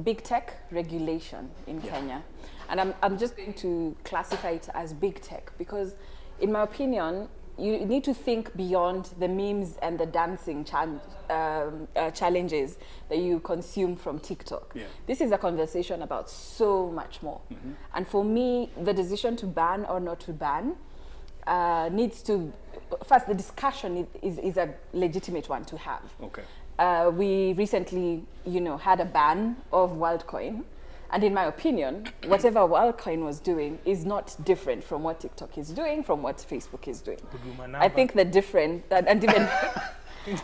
big tech regulation in Kenya. And I'm just going to classify it as big tech because, in my opinion, you need to think beyond the memes and the dancing challenges that you consume from TikTok. Yeah. This is a conversation about so much more. Mm-hmm. And for me, the decision to ban or not to ban needs to, first, the discussion is a legitimate one to have. Okay. We recently, had a ban of WorldCoin. And in my opinion, whatever WorldCoin was doing is not different from what TikTok is doing, from what Facebook is doing. I think the different, and even,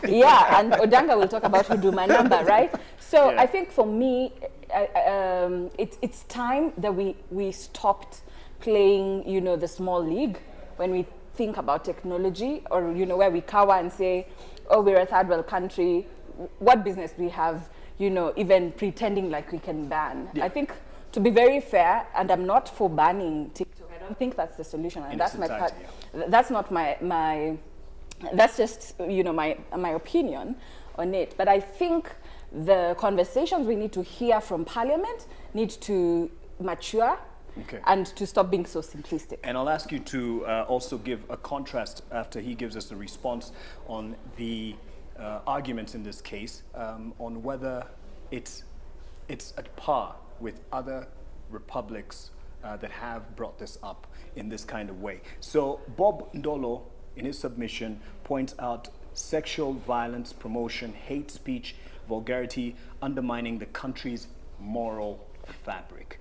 and Odanga will talk about Huduma number, right? So I think for me, it's time that we stopped playing, the small league when we think about technology, or, where we cower and say, oh, we're a third world country. What business do we have, even pretending like we can ban? Yeah. I think, to be very fair, and I'm not for banning TikTok, I don't think that's the solution. And that's my part. That's not my that's just, my opinion on it. But I think the conversations we need to hear from Parliament need to mature. Okay. And to stop being so simplistic. And I'll ask you to also give a contrast after he gives us the response on the arguments in this case, on whether it's at par with other republics that have brought this up in this kind of way. So Bob Ndolo, in his submission, points out sexual violence promotion, hate speech, vulgarity, undermining the country's moral fabric.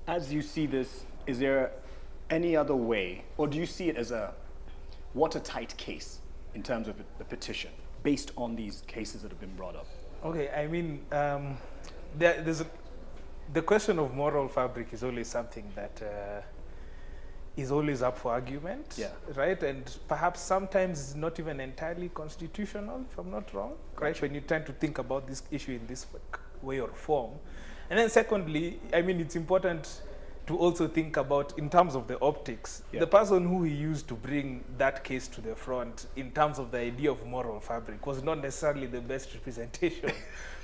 As you see this, is there any other way, or do you see it as a watertight case in terms of the petition, based on these cases that have been brought up? Okay, I mean, the question of moral fabric is always something that is always up for argument, right? And perhaps sometimes it's not even entirely constitutional, if I'm not wrong, right? When you tend to think about this issue in this way or form. And then secondly, I mean, it's important to also think about, in terms of the optics, the person who he used to bring that case to the front in terms of the idea of moral fabric was not necessarily the best representation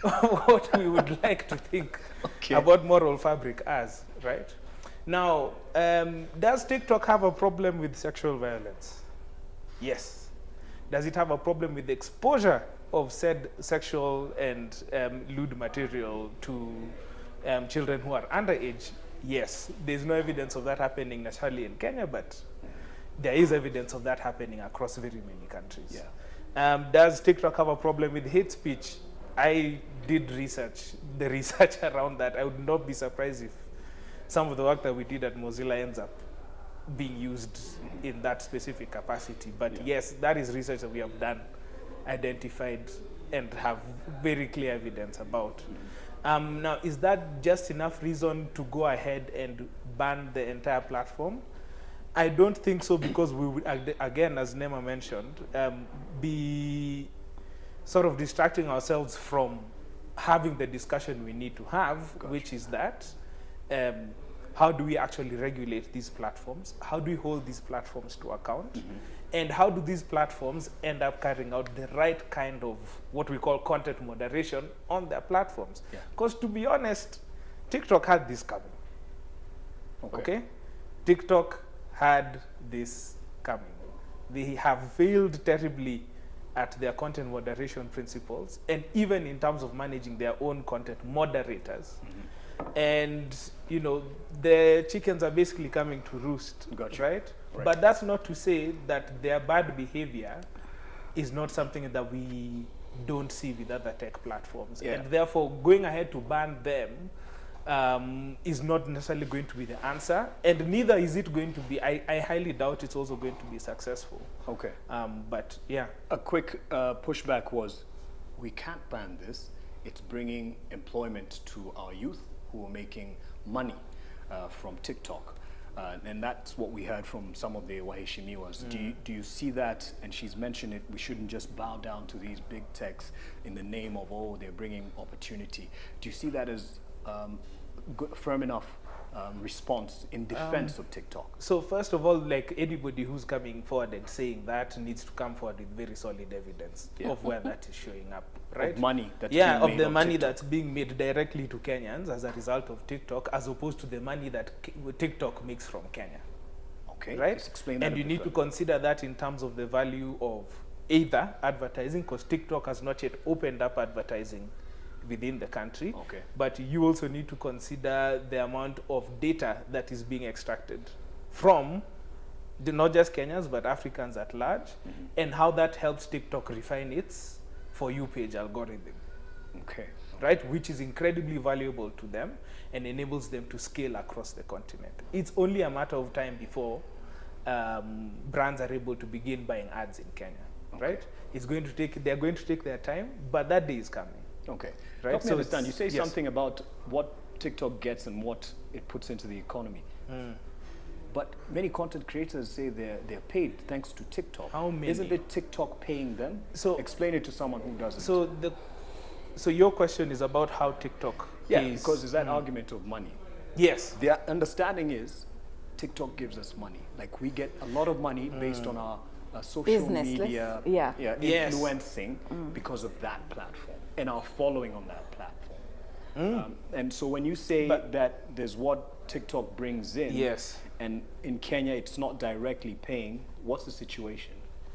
of what we would like to think about moral fabric as, right? Now, does TikTok have a problem with sexual violence? Yes. Does it have a problem with the exposure of said sexual and lewd material to children who are underage? Yes. There's no evidence of that happening necessarily in Kenya, but there is evidence of that happening across very many countries. Yeah. Does TikTok have a problem with hate speech? I did the research around that. I would not be surprised if some of the work that we did at Mozilla ends up being used in that specific capacity. But yes, that is research that we have done, identified, and have very clear evidence about. Now, is that just enough reason to go ahead and ban the entire platform? I don't think so, because we would, again, as Neema mentioned, be sort of distracting ourselves from having the discussion we need to have, which is that how do we actually regulate these platforms? How do we hold these platforms to account? Mm-hmm. And how do these platforms end up carrying out the right kind of what we call content moderation on their platforms? Because to be honest, TikTok had this coming. Okay? TikTok had this coming. They have failed terribly at their content moderation principles, and even in terms of managing their own content moderators. Mm-hmm. And, the chickens are basically coming to roost, right? But that's not to say that their bad behavior is not something that we don't see with other tech platforms. Yeah. And therefore, going ahead to ban them is not necessarily going to be the answer. And neither is it going to be, I highly doubt it's also going to be successful. Okay. But yeah. A quick pushback was, we can't ban this. It's bringing employment to our youth who are making money from TikTok. And that's what we heard from some of the Waheshimiwas. Do you see that? And she's mentioned it, we shouldn't just bow down to these big techs in the name of, they're bringing opportunity. Do you see that as firm enough response in defense of TikTok? So first of all, like anybody who's coming forward and saying that needs to come forward with very solid evidence of where that is showing up, right? Of money that's being made of the on money TikTok. that's being made directly to Kenyans as a result of TikTok, as opposed to the money that TikTok makes from Kenya. Okay, right? let's explain that. And you need to consider that in terms of the value of either advertising, because TikTok has not yet opened up advertising within the country. Okay. But you also need to consider the amount of data that is being extracted from not just Kenyans, but Africans at large, and how that helps TikTok refine its For You page algorithm. Okay. Right, which is incredibly valuable to them and enables them to scale across the continent. It's only a matter of time before brands are able to begin buying ads in Kenya, right? It's going to take, they're going to take their time, but that day is coming. Okay. Right? Help me understand. You say yes. something about what TikTok gets and what it puts into the economy. But many content creators say they're paid thanks to TikTok. How many? Isn't it TikTok paying them? So explain it to someone who doesn't. So your question is about how TikTok pays. Because there's that argument of money. Yes. Their understanding is TikTok gives us money. Like we get a lot of money based on our social media influencing because of that platform and our following on that platform. And so when you say that there's what TikTok brings in, yes, and in Kenya it's not directly paying, what's the situation?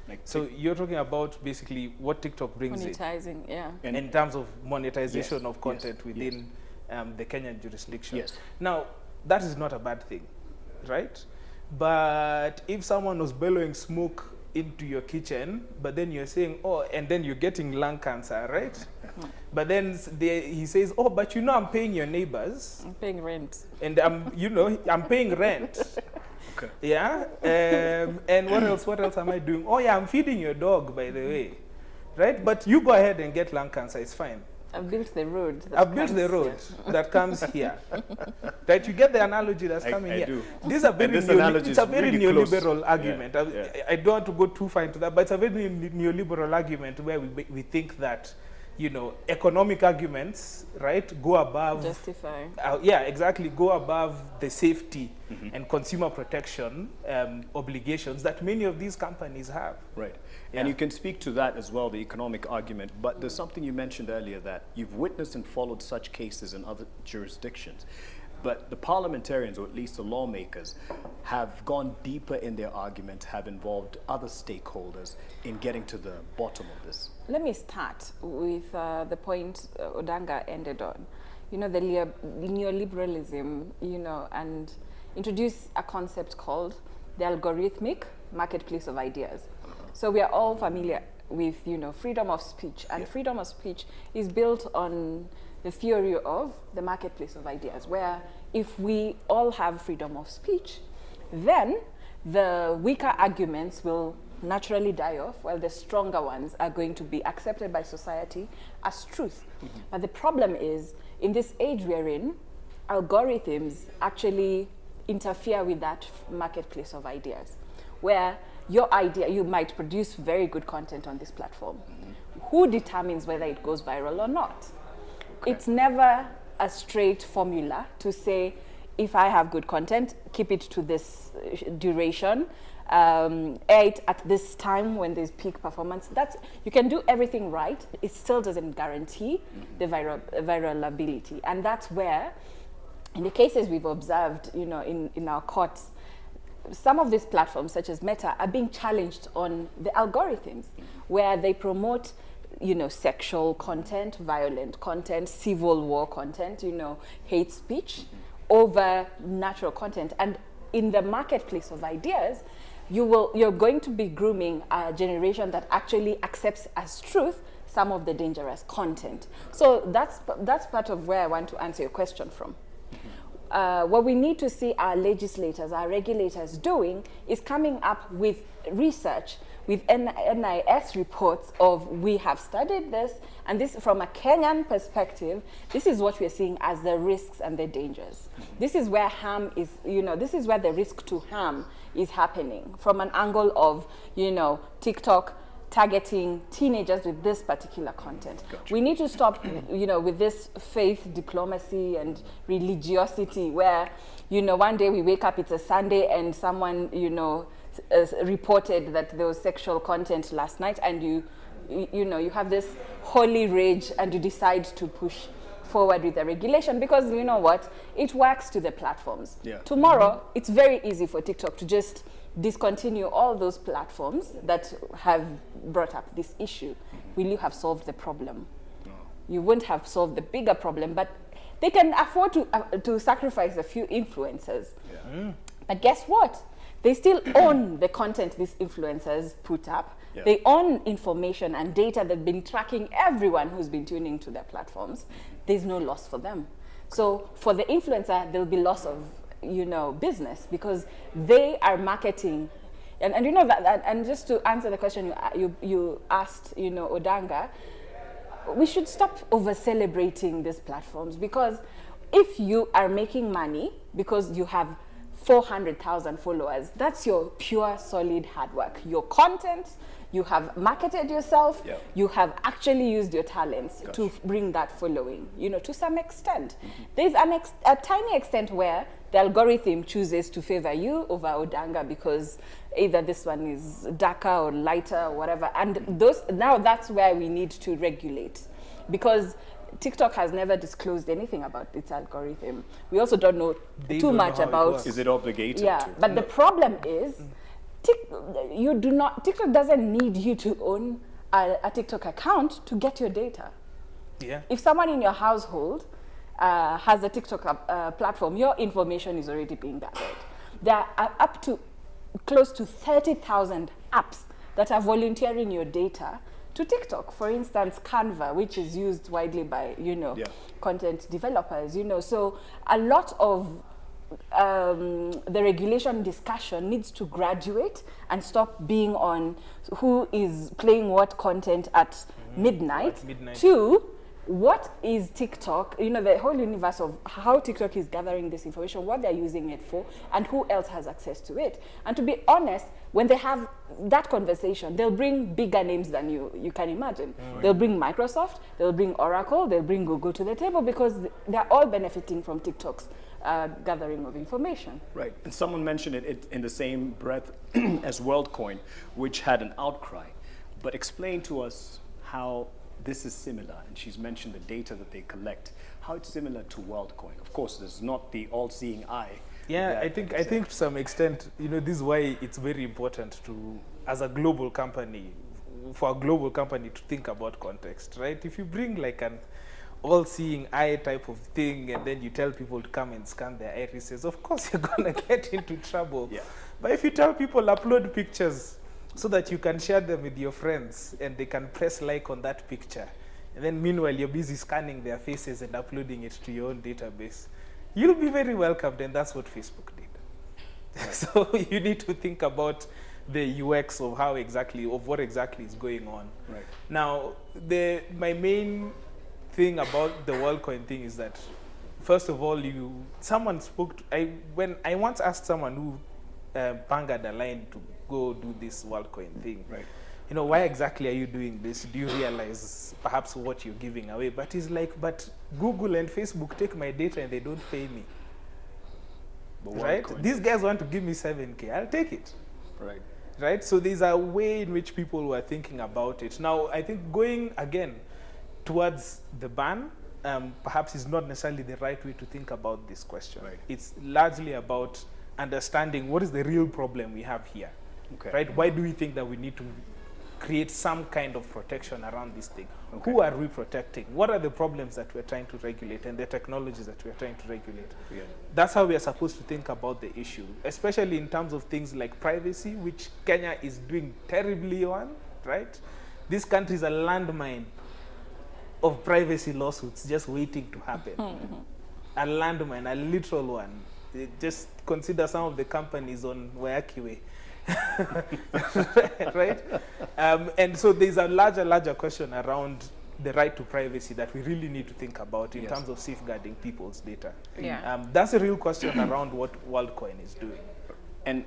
Like so you're talking about basically what TikTok brings monetizing, in in terms of monetization of content within the Kenyan jurisdiction. Yes. Now, that is not a bad thing, right? But if someone was bellowing smoke into your kitchen, but then you're saying, oh, and then you're getting lung cancer, right? But then he says, oh, but you know I'm paying your neighbors. I'm paying rent. And I'm paying rent. Okay. Yeah. And what else am I doing? Oh yeah, I'm feeding your dog, by the way. Right? But you go ahead and get lung cancer, it's fine. I've built the road. I've built the road that comes here. Right? You get the analogy that's coming here. do. This is a very it's a very really neoliberal argument. I don't want to go too far into that, but it's a very neoliberal argument where we think that, you know, economic arguments, right, go above justify. Exactly, go above the safety and consumer protection obligations that many of these companies have. Right. Yeah. And you can speak to that as well, the economic argument, but there's something you mentioned earlier that you've witnessed and followed such cases in other jurisdictions. But the parliamentarians, or at least the lawmakers, have gone deeper in their argument, have involved other stakeholders in getting to the bottom of this. Let me start with the point Odanga ended on. You know, the neoliberalism, you know, and introduce a concept called the algorithmic marketplace of ideas. So we are all familiar with, you know, freedom of speech, and freedom of speech is built on the theory of the marketplace of ideas, where if we all have freedom of speech, then the weaker arguments will naturally die off, while the stronger ones are going to be accepted by society as truth. But the problem is, in this age we're in, algorithms actually interfere with that marketplace of ideas, where your idea, you might produce very good content on this platform. Who determines whether it goes viral or not? Okay. It's never a straight formula to say, if I have good content, keep it to this duration, air it at this time when there's peak performance. You can do everything right, it still doesn't guarantee the viralability. And that's where, in the cases we've observed, you know, in our courts, some of these platforms, such as Meta, are being challenged on the algorithms, where they promote, you know, sexual content, violent content, civil war content, you know, hate speech, over natural content. And in the marketplace of ideas, you're going to be grooming a generation that actually accepts as truth some of the dangerous content. So that's part of where I want to answer your question from. What we need to see our legislators, our regulators doing is coming up with research, with NIS reports of, we have studied this, and this from a Kenyan perspective, this is what we're seeing as the risks and the dangers. This is where harm is, you know, this is where the risk to harm is happening from an angle of, you know, TikTok targeting teenagers with this particular content. Gotcha. We need to stop, with this faith diplomacy and religiosity where, one day we wake up, it's a Sunday, and someone, reported that there was sexual content last night, and you have this holy rage and you decide to push forward with the regulation because you know what? It works to the platforms. Yeah. Tomorrow, it's very easy for TikTok to just discontinue all those platforms that have brought up this issue. Will you have solved the problem? No. You won't have solved the bigger problem, but they can afford to sacrifice a few influencers. Yeah. But guess what? They still own the content these influencers put up. Yeah. They own information and data that have been tracking everyone who's been tuning to their platforms. There's no loss for them. So for the influencer, there'll be loss of business because they are marketing. And that, and just to answer the question you asked, Odanga, we should stop over-celebrating these platforms because if you are making money because you have 400,000 followers, that's your pure, solid hard work. Your content, you have marketed yourself, yeah. You have actually used your talents to bring that following, to some extent. Mm-hmm. There's a tiny extent where the algorithm chooses to favor you over Odanga because either this one is darker or lighter or whatever. And now that's where we need to regulate because TikTok has never disclosed anything about its algorithm. We also don't know too much about. Is it obligated? Yeah, to? But the problem is, TikTok doesn't need you to own a TikTok account to get your data. Yeah. If someone in your household has a TikTok platform, your information is already being gathered. There are up to close to 30,000 apps that are volunteering your data to TikTok. For instance, Canva, which is used widely by, content developers, So a lot of the regulation discussion needs to graduate and stop being on who is playing what content at midnight to what is TikTok, the whole universe of how TikTok is gathering this information, what they're using it for, and who else has access to it. And to be honest, when they have that conversation, they'll bring bigger names than you can imagine. Mm-hmm. They'll bring Microsoft, they'll bring Oracle, they'll bring Google to the table because they're all benefiting from TikTok's gathering of information. Right, and someone mentioned it in the same breath as WorldCoin, which had an outcry. But explain to us how this is similar, and she's mentioned the data that they collect, how it's similar to WorldCoin. Of course, there's not the all-seeing eye. Yeah, I think to some extent, this is why it's very important to, as a global company, for a global company to think about context, right? If you bring like an all-seeing eye type of thing, and then you tell people to come and scan their irises, of course you're gonna get into trouble. Yeah. But if you tell people upload pictures so that you can share them with your friends and they can press like on that picture, and then meanwhile you're busy scanning their faces and uploading it to your own database, you'll be very welcomed, and that's what Facebook did. Right. So you need to think about the UX of what exactly is going on. Right. Now, my main thing about the WorldCoin thing is that, first of all, when I once asked someone who bangered a line to go do this WorldCoin thing, right? Why exactly are you doing this? Do you realize perhaps what you're giving away? But he's like, but Google and Facebook take my data and they don't pay me. Right? These guys want to give me 7K. I'll take it. Right. Right? So there's a way in which people were thinking about it. Now, I think going again towards the ban, perhaps is not necessarily the right way to think about this question. Right. It's largely about understanding what is the real problem we have here. Okay. Right? Why do we think that we need to create some kind of protection around this thing? Okay. Who are we protecting? What are the problems that we're trying to regulate and the technologies that we're trying to regulate? Yeah. That's how we are supposed to think about the issue, especially in terms of things like privacy, which Kenya is doing terribly on, right? This country is a landmine of privacy lawsuits just waiting to happen. A landmine, a literal one. Just consider some of the companies on Wayakiwe. Right? And so there's a larger question around the right to privacy that we really need to think about in terms of safeguarding people's data. Yeah. That's a real question around what WorldCoin is doing. And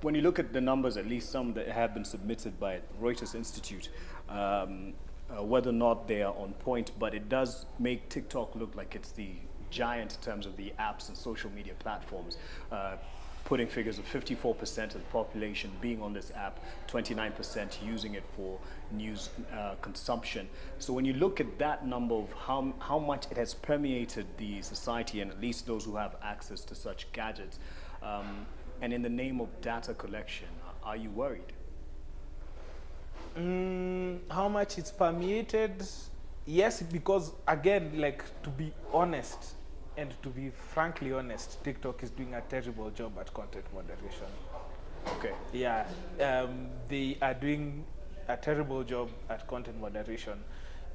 when you look at the numbers, at least some that have been submitted by Reuters Institute, whether or not they are on point, but it does make TikTok look like it's the giant in terms of the apps and social media platforms, putting figures of 54% of the population being on this app, 29% using it for news consumption. So when you look at that number of how much it has permeated the society, and at least those who have access to such gadgets, and in the name of data collection, are you worried? How much it's permeated? Yes, because again, like, to be honest, and to be frankly honest, TikTok is doing a terrible job at content moderation. Okay. Yeah, they are doing a terrible job at content moderation.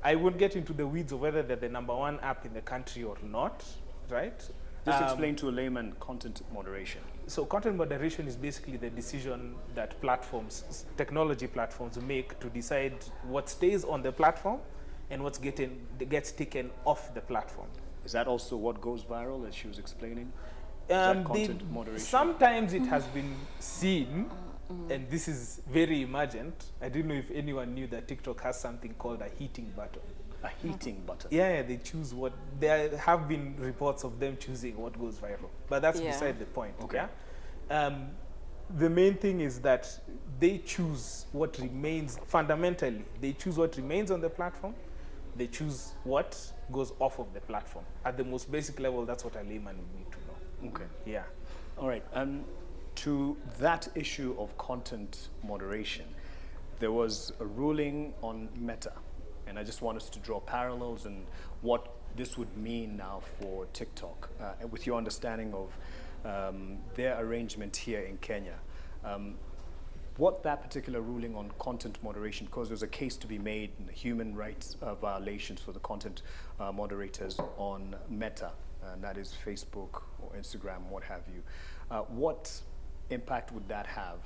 I won't get into the weeds of whether they're the #1 app in the country or not, right? Just explain to a layman content moderation. So content moderation is basically the decision that platforms, technology platforms, make to decide what stays on the platform and what gets taken off the platform. Is that also what goes viral, as she was explaining? Is that content moderation? Sometimes it has been seen, and this is very emergent. I didn't know if anyone knew that TikTok has something called a heating button. A heating button? Yeah, they choose what, there have been reports of them choosing what goes viral, but that's beside the point. Okay. Yeah? The main thing is that they choose what remains, fundamentally, they choose what remains on the platform, they choose what goes off of the platform. At the most basic level, that's what a layman would need to know. Okay. Yeah. All right. To that issue of content moderation, there was a ruling on Meta, and I just want us to draw parallels and what this would mean now for TikTok, with your understanding of their arrangement here in Kenya. What that particular ruling on content moderation, because there's a case to be made in the human rights violations for the content moderators on Meta, and that is Facebook or Instagram, what have you. What impact would that have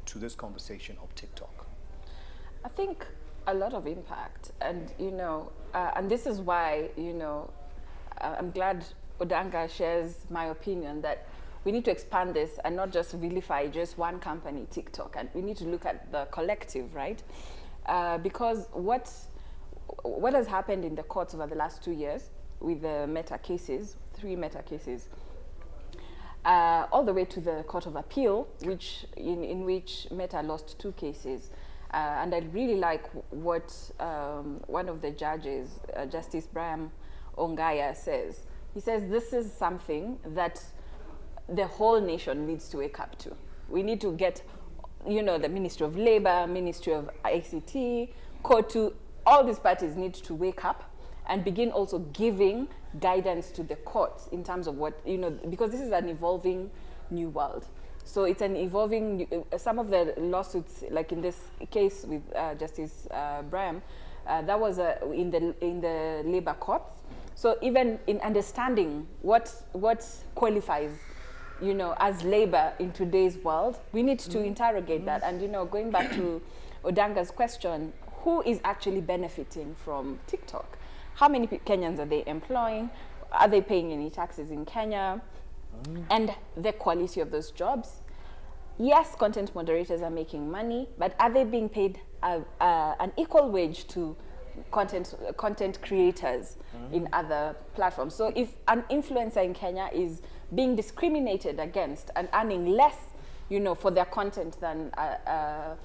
to this conversation of TikTok? I think a lot of impact, and and this is why I'm glad Odanga shares my opinion that we need to expand this and not just vilify just one company, TikTok, and we need to look at the collective, right? Because what has happened in the courts over the last 2 years with the Meta cases, 3 Meta cases, all the way to the Court of Appeal, which in which Meta lost 2 cases. And I really like what one of the judges, Justice Brian Ongaya, says. He says this is something that the whole nation needs to wake up to. We need to get, the Ministry of Labor, Ministry of ICT, COTU, all these parties need to wake up and begin also giving guidance to the courts in terms of what, because this is an evolving new world. So it's an evolving, some of the lawsuits, like in this case with Justice Brian, that was in the labor courts. So even in understanding what qualifies, as labor in today's world, we need to interrogate that. And going back to Odanga's question, who is actually benefiting from TikTok? How many Kenyans are they employing? Are they paying any taxes in Kenya? And the quality of those jobs. Yes, content moderators are making money, but are they being paid an equal wage to content creators in other platforms? So if an influencer in Kenya is being discriminated against and earning less, for their content than a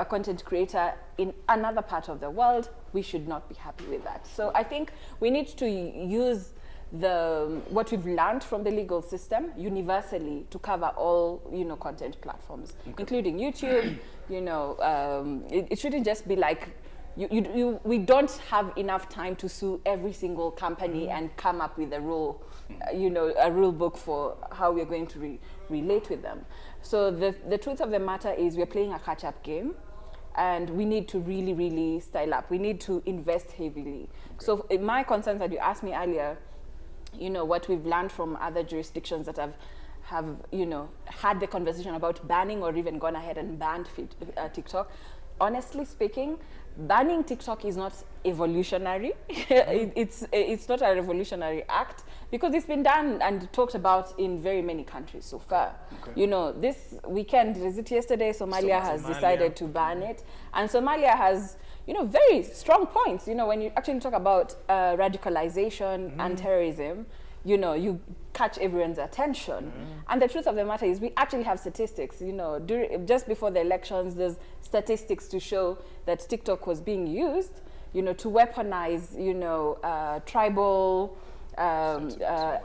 content creator in another part of the world, we should not be happy with that. So I think we need to use what we've learned from the legal system universally to cover all content platforms, including YouTube. It shouldn't just be like we don't have enough time to sue every single company and come up with a rule, a rule book for how we're going to relate with them. So the truth of the matter is we're playing a catch-up game, and we need to really, really style up. We need to invest heavily. So my concerns that you asked me earlier, what we've learned from other jurisdictions that have had the conversation about banning or even gone ahead and banned TikTok. Honestly speaking, banning TikTok is not evolutionary. It's not a revolutionary act, because it's been done and talked about in very many countries so far. Okay. You know, this weekend, is it yesterday, Somalia has decided to ban it. And Somalia has, you know, very strong points. You know, when you actually talk about radicalization and terrorism, you know, you catch everyone's attention. And the truth of the matter is we actually have statistics. You know, just before the elections, there's statistics to show that TikTok was being used, you know, to weaponize, you know, tribal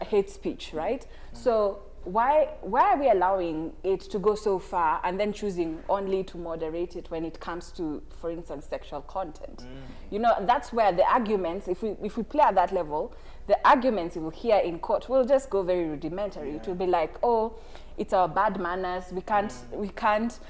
hate speech, right? So why are we allowing it to go so far and then choosing only to moderate it when it comes to, for instance, sexual content? You know, that's where the arguments, if we play at that level, the arguments you will hear in court will just go very rudimentary. It will be like, oh, it's our bad manners. We can't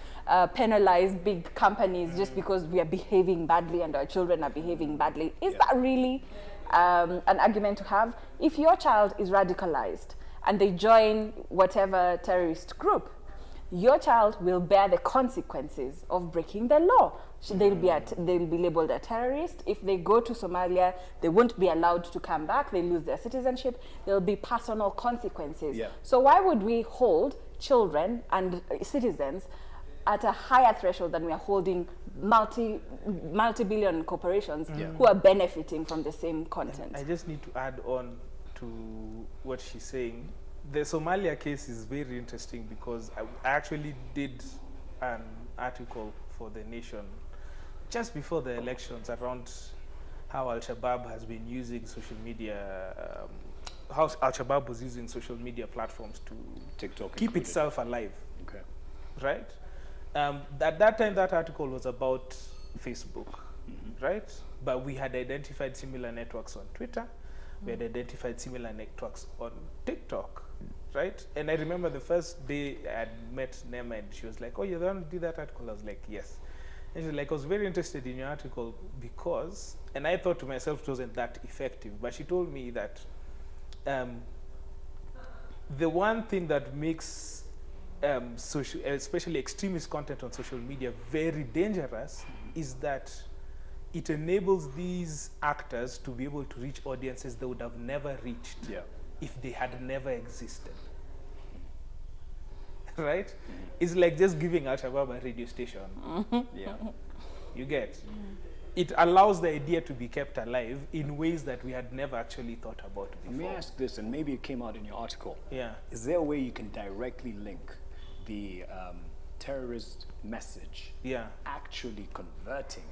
penalize big companies just because we are behaving badly and our children are behaving badly. Is that really an argument to have? If your child is radicalized and they join whatever terrorist group, your child will bear the consequences of breaking the law. They'll be labeled a terrorist. If they go to Somalia, they won't be allowed to come back. They lose their citizenship. There'll be personal consequences. Yeah. So why would we hold children and citizens at a higher threshold than we are holding multi-billion corporations who are benefiting from the same content? I just need to add on to what she's saying. The Somalia case is very interesting because I actually did an article for The Nation just before the elections around how Al-Shabaab has been using social media, how Al-Shabaab was using social media platforms to TikTok keep itself alive. Okay. Right? At that time, that article was about Facebook, right? But we had identified similar networks on Twitter. We had identified similar networks on TikTok, right? And I remember the first day I had met Neema and she was like, oh, you're the one who did that article? I was like, yes. And she was like, I was very interested in your article because, and I thought to myself it wasn't that effective, but she told me that the one thing that makes especially extremist content on social media very dangerous is that it enables these actors to be able to reach audiences they would have never reached if they had never existed. Right? It's like just giving Al-Shabaab a radio station. You get? It allows the idea to be kept alive in ways that we had never actually thought about before. Let me ask this, and maybe it came out in your article. Yeah. Is there a way you can directly link the terrorist message actually converting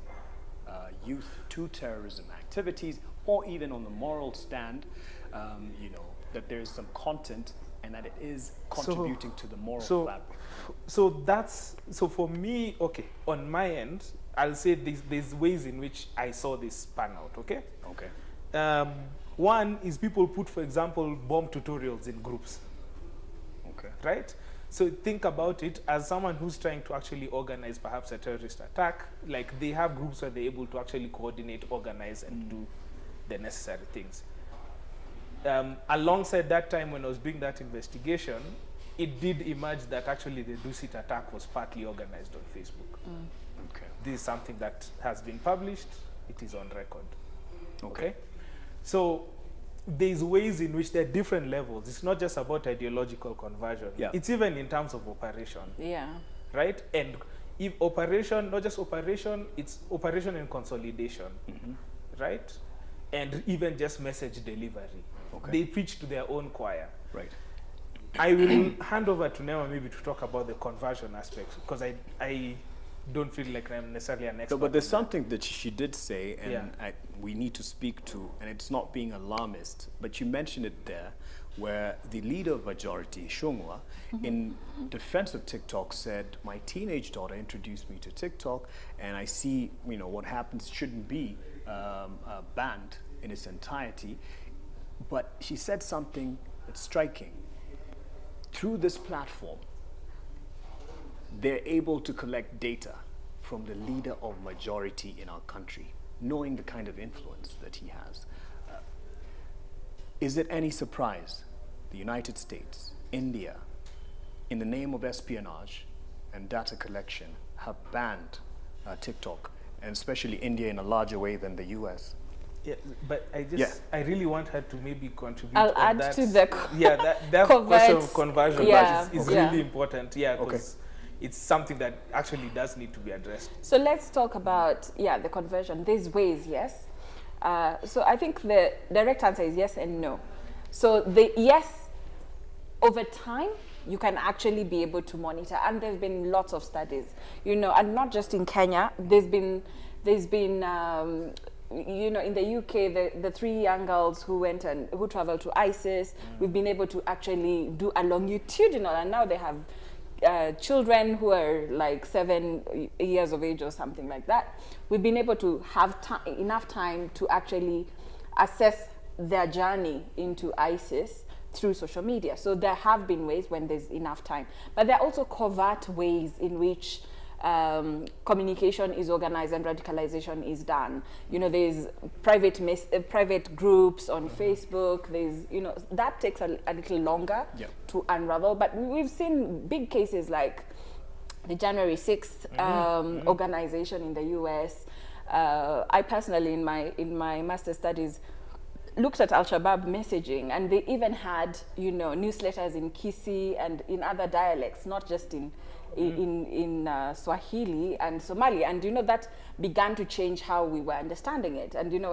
youth to terrorism activities, or even on the moral stand, you know, that there is some content and that it is contributing to the moral fabric? So for me, okay, on my end, I'll say there's ways in which I saw this pan out, okay? Okay. One is people put, for example, bomb tutorials in groups. Okay. Right? So think about it as someone who's trying to actually organize perhaps a terrorist attack. Like they have groups where they're able to actually coordinate, organize, and do the necessary things. Alongside that time when I was doing that investigation, it did emerge that actually the Dusit attack was partly organized on Facebook. Okay. This is something that has been published. It is on record. Okay? So there's ways in which there are different levels. It's not just about ideological conversion. It's even in terms of operation. Right? And if operation, not just operation, it's operation and consolidation. Right? And even just message delivery. Okay. They preach to their own choir. Right. I will hand over to Neema maybe to talk about the conversion aspect, because I don't feel like I'm necessarily an expert. But there's something that she did say, and we need to speak to, and it's not being alarmist, but you mentioned it there, where the leader of majority, Shungwa, in defense of TikTok said, my teenage daughter introduced me to TikTok, and I see, you know, what happens shouldn't be banned in its entirety. But she said something that's striking. Through this platform, they're able to collect data from the leader of majority in our country, knowing the kind of influence that he has. Is it any surprise the United States, India, in the name of espionage and data collection, have banned TikTok and especially India in a larger way than the US. Yeah, but I really want her to maybe contribute. I'll add that, to the that question of conversion is really important. Yeah, because it's something that actually does need to be addressed. So let's talk about the conversion. There's ways, yes. So I think the direct answer is yes and no. So the yes, over time, you can actually be able to monitor, and there's been lots of studies, you know, and not just in Kenya. There's been you know, in the UK, the 3 young girls who traveled to ISIS, we've been able to actually do a longitudinal, and now they have children who are like 7 years of age or something like that. We've been able to have enough time to actually assess their journey into ISIS through social media. So there have been ways when there's enough time, but there are also covert ways in which communication is organized and radicalization is done. You know, there's private groups on Facebook. There's, you know, that takes a little longer to unravel. But we've seen big cases like the January 6th organization in the US. I personally, in my master's studies, looked at Al-Shabaab messaging, and they even had, you know, newsletters in Kisii and in other dialects, not just in Swahili and Somali, and you know that began to change how we were understanding it. And you know,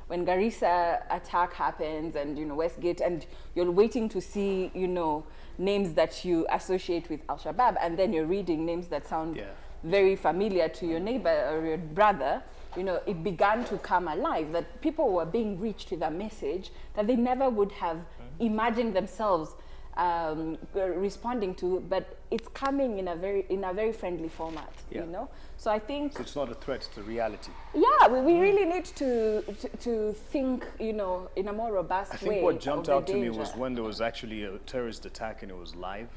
when Garissa attack happens, and you know Westgate, and you're waiting to see, you know, names that you associate with Al-Shabaab, and then you're reading names that sound very familiar to your neighbor or your brother. You know, it began to come alive that people were being reached with a message that they never would have imagined themselves responding to, but it's coming in a very friendly format, you know. So I think so it's not a threat to reality. Yeah, we really need to think, you know, in a more robust way. I think what jumped out to me was when there was actually a terrorist attack and it was live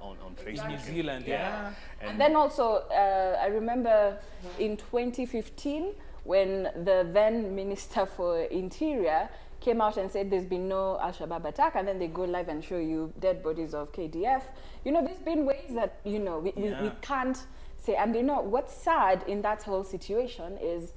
on Facebook. New Zealand, and then also I remember in 2015 when the then Minister for Interior came out and said there's been no Al-Shabaab attack, and then they go live and show you dead bodies of KDF. You know, there's been ways that, you know, we can't say. And you know, what's sad in that whole situation is,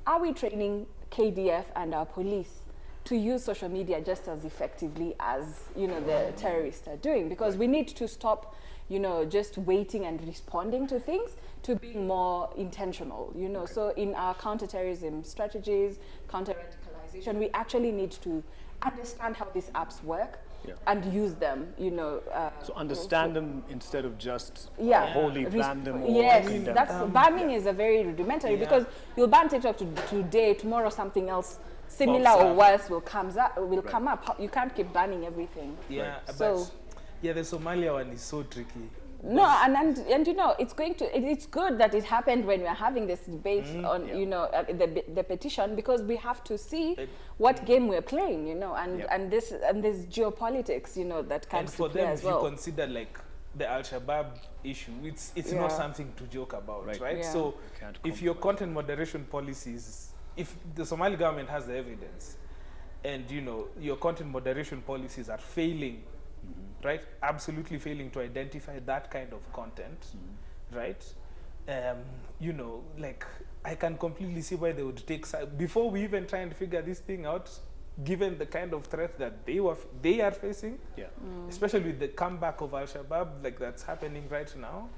are we training KDF and our police to use social media just as effectively as, you know, the terrorists are doing? Because we need to stop, you know, just waiting and responding to things, to being more intentional, you know. So in our counterterrorism strategies, counter-radicalization, we actually need to understand how these apps work and use them, you know. So understand them instead of just wholly ban them or banning is a very rudimentary, because you'll ban TikTok today, tomorrow something else similar or worse will come up. You can't keep banning everything. So the Somalia one is so tricky. No, and you know, it's good that it happened when we're having this debate on you know the petition, because we have to see what game we're playing, you know, and this geopolitics, you know, that comes to play as well. And for them, if you consider like the Al-Shabaab issue, it's not something to joke about, right? Yeah. So if your content moderation policies, if the Somali government has the evidence, and you know your content moderation policies are failing, right, absolutely failing to identify that kind of content, right, you know, like, I can completely see why they would take before we even try and figure this thing out, given the kind of threat that they are facing, especially with the comeback of Al-Shabaab, like that's happening right now.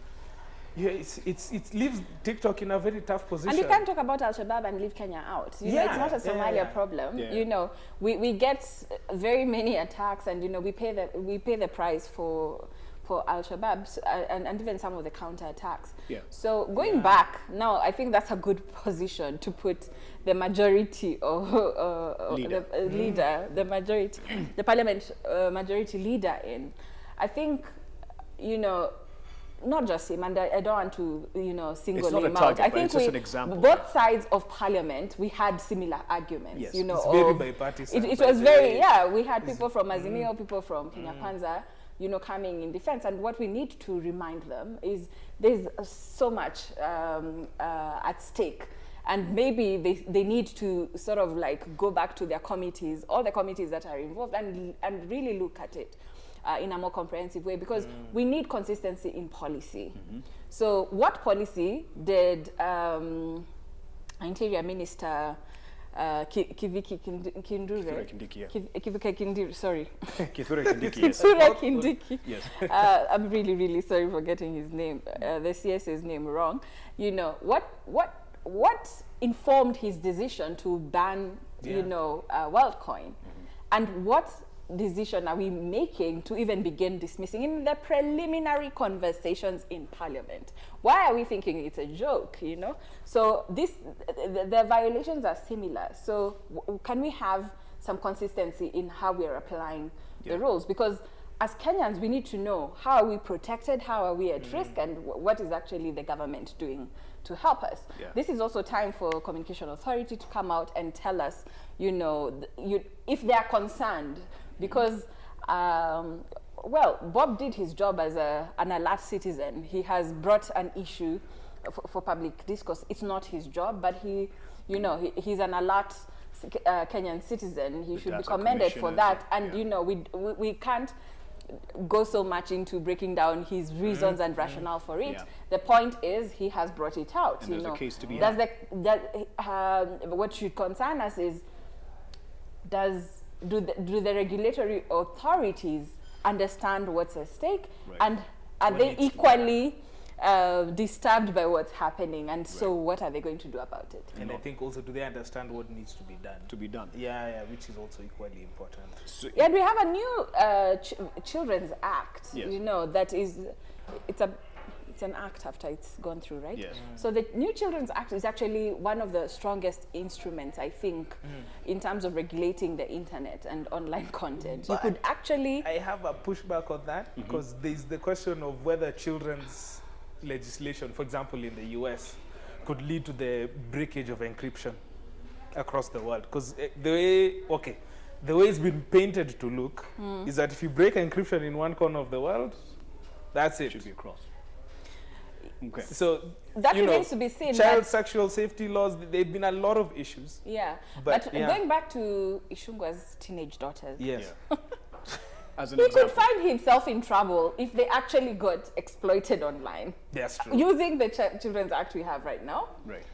It leaves TikTok in a very tough position. And you can't talk about Al-Shabaab and leave Kenya out. You know, it's not a Somalia problem. You know, we get very many attacks, and you know, we pay the price for Al-Shabaab and even some of the counter attacks. So going back now, I think that's a good position to put the majority of the parliament majority leader in. I think, you know, not just him, and I don't want to, you know, single him out. I think it's an example. Both sides of parliament, we had similar arguments. You know, it's very bipartisan. It was very, we had people from Azimio, people from Kenya Kwanza, you know, coming in defense. And what we need to remind them is there's so much at stake. And maybe they need to sort of like go back to their committees, all the committees that are involved, and really look at it in a more comprehensive way, because we need consistency in policy. So what policy did Interior Minister Kiviki Kindure. Kivike Kindure, sorry. Kithure Kindiki, yes. Kithure Kindiki. Yes. I'm really, really sorry for getting his name, the CS's name wrong. You know, what informed his decision to ban, you know, WorldCoin? And what decision are we making to even begin dismissing in the preliminary conversations in Parliament? Why are we thinking it's a joke, you know? So the violations are similar. So can we have some consistency in how we're applying the rules? Because as Kenyans, we need to know, how are we protected, how are we at risk, and what is actually the government doing to help us? This is also time for Communication Authority to come out and tell us, you know, if they are concerned, because well, Bob did his job as an alert citizen. He has brought an issue for public discourse. It's not his job, but he, you know, he's an alert Kenyan citizen. He should be commended for that. And you know, we can't go so much into breaking down his reasons and rationale for it. The point is, he has brought it out. And you there's know, a case to be what should concern us is, do the regulatory authorities understand what's at stake, and are they equally disturbed by what's happening, and so what are they going to do about it? And I think also, do they understand what needs to be done? Yeah, which is also equally important. So, and we have a new Children's Act, you know, that is, it's an act after it's gone through, right? Yes. So the new Children's Act is actually one of the strongest instruments, I think, in terms of regulating the internet and online content. But you could actually... I have a pushback on that, because there's the question of whether children's legislation, for example, in the US, could lead to the breakage of encryption across the world. Because the way it's been painted to look is that if you break encryption in one corner of the world, that's it. Should be across. Okay. So that remains to be seen. Child sexual safety laws, there have been a lot of issues. Yeah. But going back to Ishungwa's teenage daughters. Yes. As an he example, could find himself in trouble if they actually got exploited online. That's true. Using the Children's Act we have right now. Right.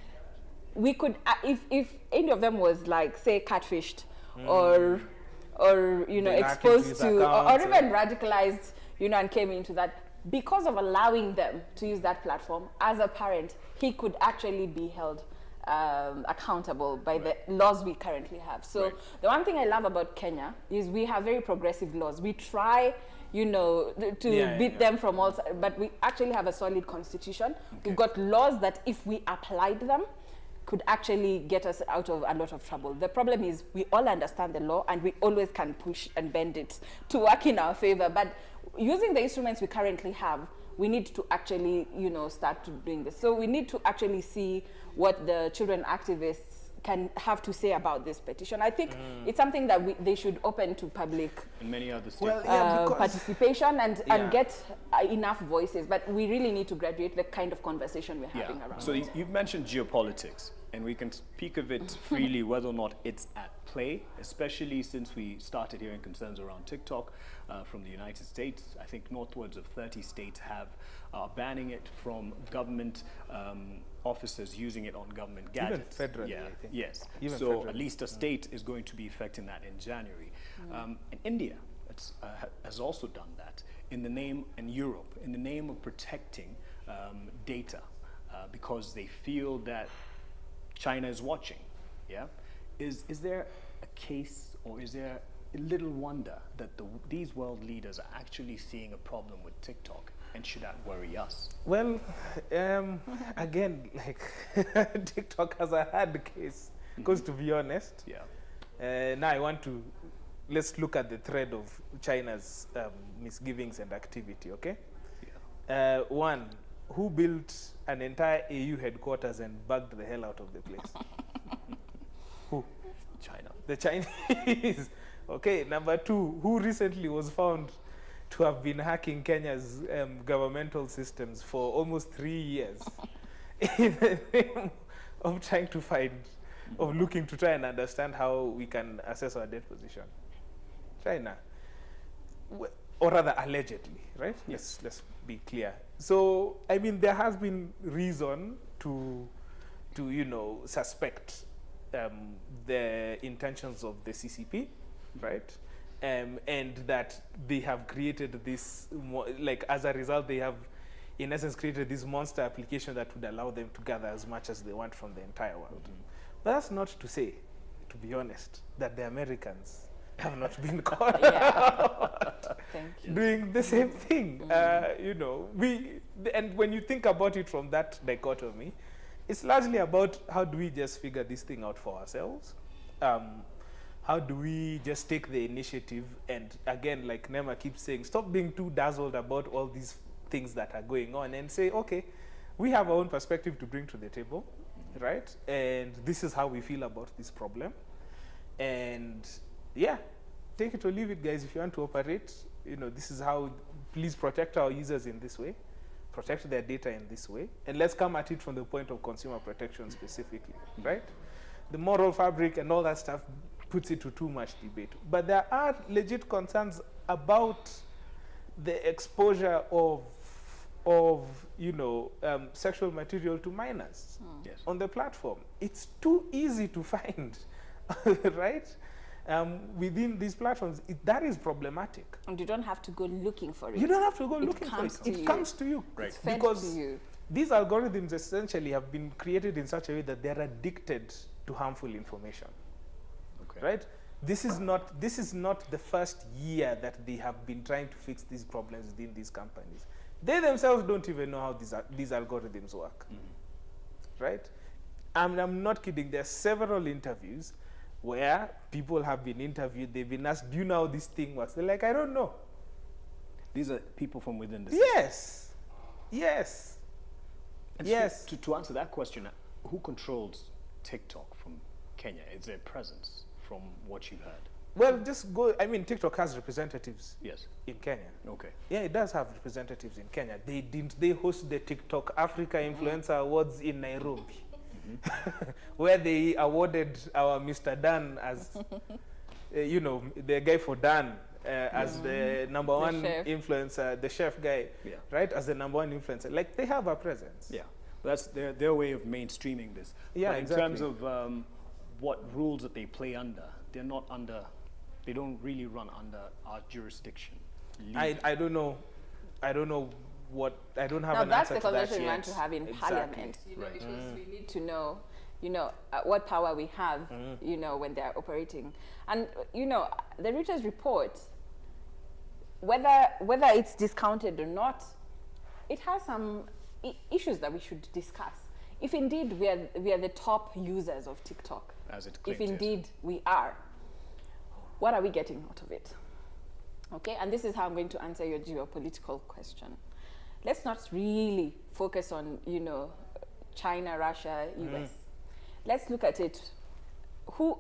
We could, if any of them was, like, say, catfished or you know, exposed to, or even radicalized, you know, and came into that, because of allowing them to use that platform, as a parent, he could actually be held accountable by the laws we currently have. So the one thing I love about Kenya is we have very progressive laws. We try, you know, to beat them from all sides, but we actually have a solid constitution. We've got laws that, if we applied them, could actually get us out of a lot of trouble. The problem is, we all understand the law and we always can push and bend it to work in our favor. But using the instruments we currently have, we need to actually, you know, start doing this. So we need to actually see what the children activists can have to say about this petition. I think it's something that they should open to public in many other states. Participation and get enough voices. But we really need to graduate the kind of conversation we're having around. So you've mentioned geopolitics, and we can speak of it freely whether or not it's at play, especially since we started hearing concerns around TikTok from the United States. I think northwards of 30 states are banning it from government officers using it on government gadgets. Even federally, I think. Yes. Even so federally. At least a state is going to be affecting that in January. And India has also done that in the name, and Europe, in the name of protecting data, because they feel that China is watching. Yeah. Is there a case, or is there a little wonder that these world leaders are actually seeing a problem with TikTok, and should that worry us? Well, again, like TikTok has a hard case, because to be honest, now let's look at the thread of China's misgivings and activity, okay? Yeah. One, who built an entire AU headquarters and bugged the hell out of the place? Who? China. The Chinese. Okay, number two, who recently was found to have been hacking Kenya's governmental systems for almost 3 years in the name of trying to looking to try and understand how we can assess our debt position? China. Or rather, allegedly, right? Yes. Let's be clear. So, I mean, there has been reason to to suspect the intentions of the CCP, right? And that they have created this, like as a result, they have in essence created this monster application that would allow them to gather as much as they want from the entire world. But that's not to say, to be honest, that the Americans have not been caught doing the same thing. And when you think about it from that dichotomy, it's largely about how do we just figure this thing out for ourselves? How do we just take the initiative? And again, like Neema keeps saying, stop being too dazzled about all these things that are going on and say, okay, we have our own perspective to bring to the table, right? And this is how we feel about this problem. And yeah, take it or leave it, guys. If you want to operate, this is how, please protect our users in this way, protect their data in this way, and let's come at it from the point of consumer protection specifically, right? The moral fabric and all that stuff puts it to too much debate. But there are legit concerns about the exposure of sexual material to minors on the platform. It's too easy to find, right? Within these platforms, that is problematic. And you don't have to go looking for it. You don't have to go looking for it. It comes to you. Right. It's fed because to you. These algorithms essentially have been created in such a way that they're addicted to harmful information. Okay. Right? This is not the first year that they have been trying to fix these problems within these companies. They themselves don't even know how these algorithms work. Right? I'm not kidding. There are several interviews where people have been interviewed, they've been asked, do you know how this thing works? They're like, I don't know. These are people from within the system. Yes. Yes. And yes. So to answer that question, who controls TikTok from Kenya? Is there presence from what you've heard? Well, just go, TikTok has representatives in Kenya. Okay. Yeah, it does have representatives in Kenya. They host the TikTok Africa Influencer Awards in Nairobi. Where they awarded our Mr. Dan as, the guy for Dan as the number one influencer, the chef guy, right, as the number one influencer. Like, they have a presence. Yeah, but that's their way of mainstreaming this. Yeah, but in terms of what rules that they play under, they're not under, they don't really run under our jurisdiction. I don't know what, I don't have an that's answer the to that conversation we want to have in Parliament, because we need to know, what power we have, when they're operating. And, the Reuters report, whether it's discounted or not, it has some issues that we should discuss. If indeed we are the top users of TikTok, as it claims, if indeed we are, what are we getting out of it? Okay, and this is how I'm going to answer your geopolitical question. Let's not really focus on, China, Russia, US. Let's look at it. Who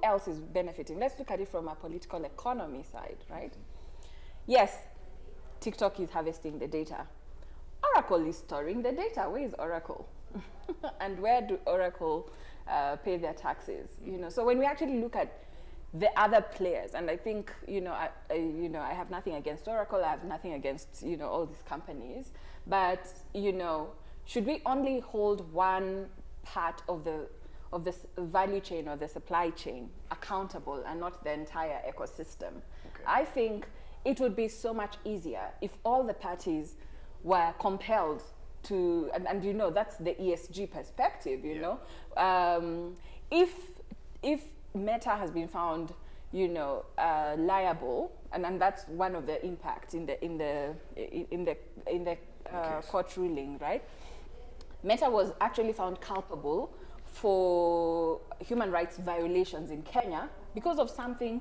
else is benefiting? Let's look at it from a political economy side, right? Yes, TikTok is harvesting the data. Oracle is storing the data. Where is Oracle? And where do Oracle pay their taxes? So when we actually look at the other players, and I think, I have nothing against Oracle, I have nothing against, all these companies, but, should we only hold one part of the value chain or the supply chain accountable and not the entire ecosystem? Okay. I think it would be so much easier if all the parties were compelled to, and that's the ESG perspective, if Meta has been found, liable, and that's one of the impacts in the court ruling, right? Meta was actually found culpable for human rights violations in Kenya because of something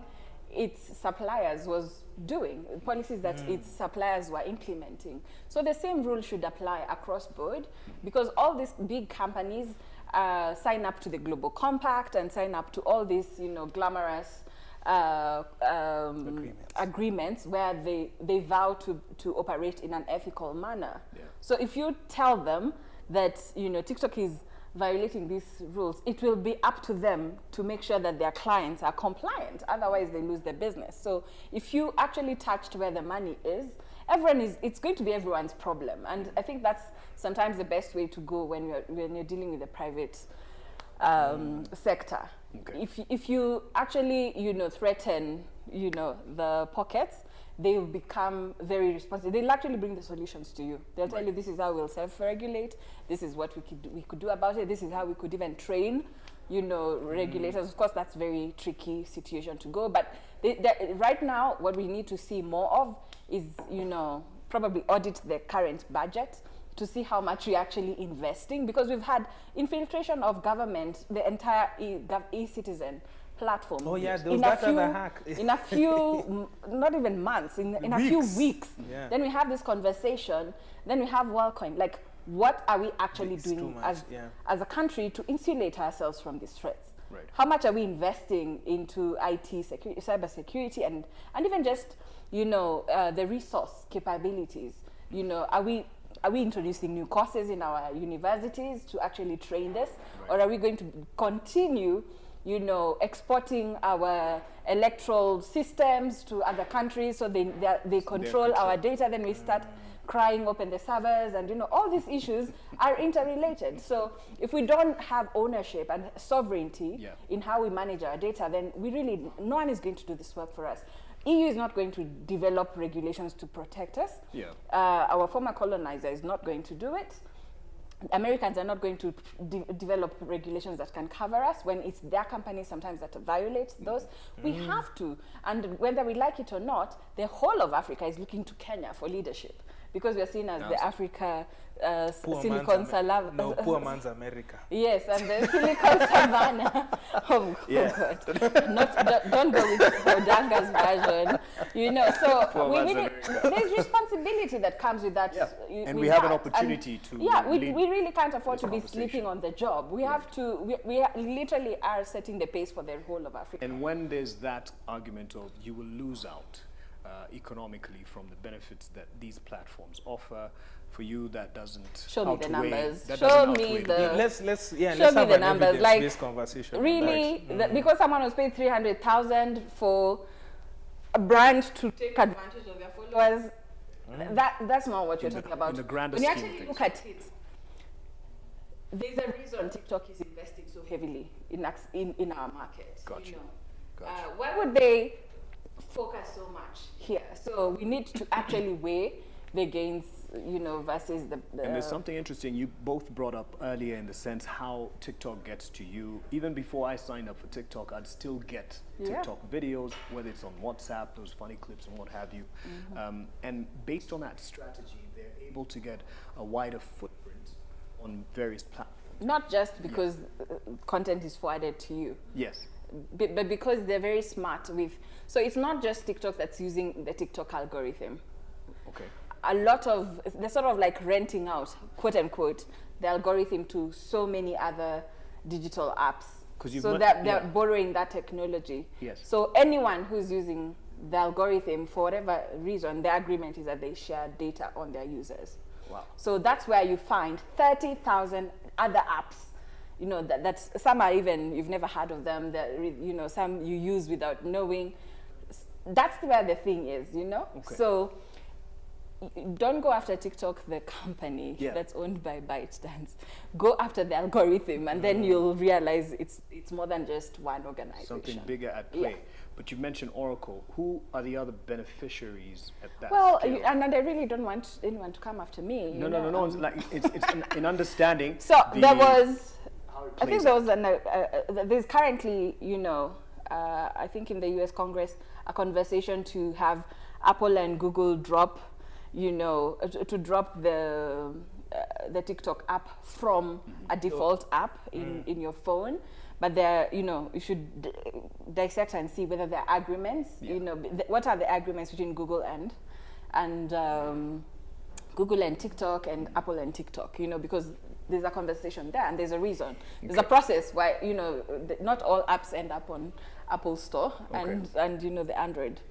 its suppliers was doing, policies that its suppliers were implementing. So the same rule should apply across board, because all these big companies sign up to the Global Compact and sign up to all these, glamorous agreements where they vow to operate in an ethical manner. Yeah. So if you tell them that, TikTok is violating these rules, it will be up to them to make sure that their clients are compliant. Otherwise, they lose their business. So if you actually touched where the money is it's going to be everyone's problem. And I think that's sometimes the best way to go when you're dealing with the private sector. Okay. If you actually, threaten, the pockets, they will become very responsive. They'll actually bring the solutions to you. They'll tell you, this is how we'll self-regulate, this is what we could do about it, this is how we could even train, regulators. Of course, that's a very tricky situation to go, but right now, what we need to see more of is, probably audit the current budget to see how much we're actually investing, because we've had infiltration of government, the entire e-citizen platform. Oh yeah, there was that other hack. In a few, not even months, in a few weeks. Yeah. Then we have this conversation, then we have WorldCoin. Like, what are we actually doing as a country to insulate ourselves from these threats? Right. How much are we investing into IT security, cyber security, and even just, the resource capabilities? Are we introducing new courses in our universities to actually train this? Right. Or are we going to continue exporting our electoral systems to other countries so they control our data, then we start crying open the servers, and all these issues are interrelated. So if we don't have ownership and sovereignty in how we manage our data, then no one is going to do this work for us. EU is not going to develop regulations to protect us. Yeah. Our former colonizer is not going to do it. Americans are not going to develop regulations that can cover us when it's their companies sometimes that violate those. We have to, and whether we like it or not, the whole of Africa is looking to Kenya for leadership, because we are seen as the Africa Silicon Savannah. No, poor man's America. Yes, and the Silicon Savannah. Oh God! Don't go with Odanga's version. So there's responsibility that comes with that. Yeah. And we have an opportunity to. Yeah, we really can't afford to be sleeping on the job. We have to. We literally are setting the pace for the whole of Africa. And when there's that argument of you will lose out economically from the benefits that these platforms offer, for you that doesn't show me the numbers. Let's show me the numbers. Like, this conversation. Really, because someone was paid 300,000 for a brand to take advantage of their followers, that's not what you're talking about. In the grander when you scheme actually look at it, there's a reason TikTok is investing so heavily in our market. Gotcha. Why would they focus so much here? So we need to actually weigh the gains, versus the And there's something interesting you both brought up earlier, in the sense how TikTok gets to you. Even before I signed up for TikTok, I'd still get TikTok videos, whether it's on WhatsApp, those funny clips and what have you. And based on that strategy, they're able to get a wider footprint on various platforms. Not just because content is forwarded to you. Yes. But because they're very smart so it's not just TikTok that's using the TikTok algorithm. Okay. A lot of, they're sort of like renting out, quote unquote, the algorithm to so many other digital apps. So they're borrowing that technology. Yes. So anyone who's using the algorithm, for whatever reason, the agreement is that they share data on their users. Wow. So that's where you find 30,000 other apps. That's some are even, you've never heard of them, that, some you use without knowing. That's where the thing is, Okay. So don't go after TikTok, the company that's owned by ByteDance. Go after the algorithm, and then you'll realize it's more than just one organization. Something bigger at play. Yeah. But you mentioned Oracle. Who are the other beneficiaries at that scale? And I really don't want anyone to come after me. No. It's in understanding. So there was, I think there was there's currently, I think in the US Congress, a conversation to have Apple and Google drop, to drop the TikTok app from a default app in your phone. But there, you should dissect and see whether there are agreements. What are the agreements between Google and TikTok and Apple and TikTok? Because there's a conversation there, and there's a reason. There's a process why not all apps end up on Apple Store and the Android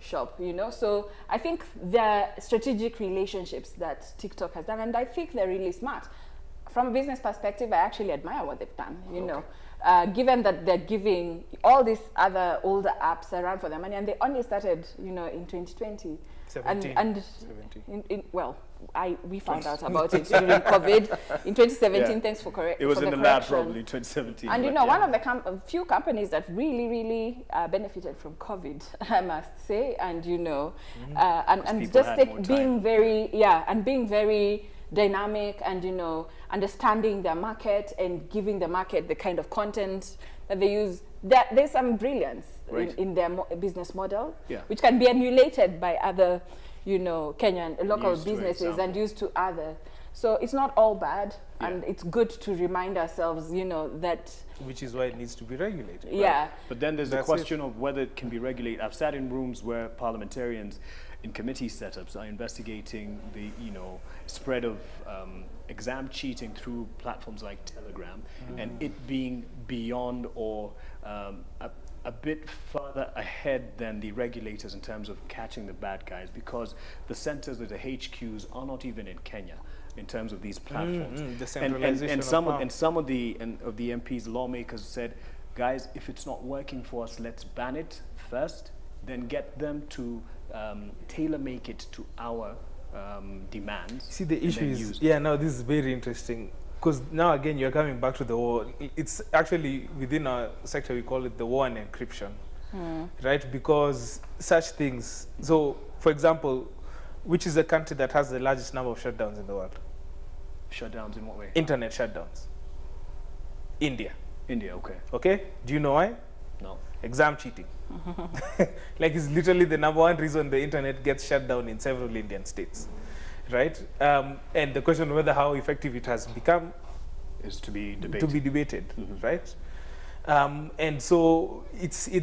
shop. So I think there are strategic relationships that TikTok has done, and I think they're really smart. From a business perspective, I actually admire what they've done. given that they're giving all these other older apps around for their money, and they only started, you know, in 2020. 17. Well, we found out about it during COVID in 2017. Thanks for correcting. It was in the lab probably 2017. And you know, one of the few companies that really benefited from COVID, I must say, and you know, and just being very dynamic and, you know, understanding their market and giving the market the kind of content that they use. There's some brilliance in their business model, which can be emulated by other, you know, Kenyan local businesses and used to other. So it's not all bad, and it's good to remind ourselves, you know, that. Which is why it needs to be regulated. Yeah. Right? But then there's the question of whether it can be regulated. I've sat in rooms where parliamentarians in committee setups are investigating the, you know, spread of exam cheating through platforms like Telegram, and it being beyond or a bit further ahead than the regulators in terms of catching the bad guys, because the centers of the HQs are not even in Kenya in terms of these platforms. The centralization and some of the MPs, lawmakers said, guys, if it's not working for us, let's ban it first, then get them to tailor make it to our demands. See, the issue is, no, this is very interesting, because now again you're coming back to the war. It's actually within our sector we call it the war on encryption, right? Because such things. So, for example, which is the country that has the largest number of shutdowns in the world? Shutdowns in what way? Internet shutdowns. India. India, okay. Okay. Do you know why? No. Exam cheating. Like, it's literally the number 1 reason the internet gets shut down in several Indian states, right? And the question of whether how effective it has become is to be debated. Right? And so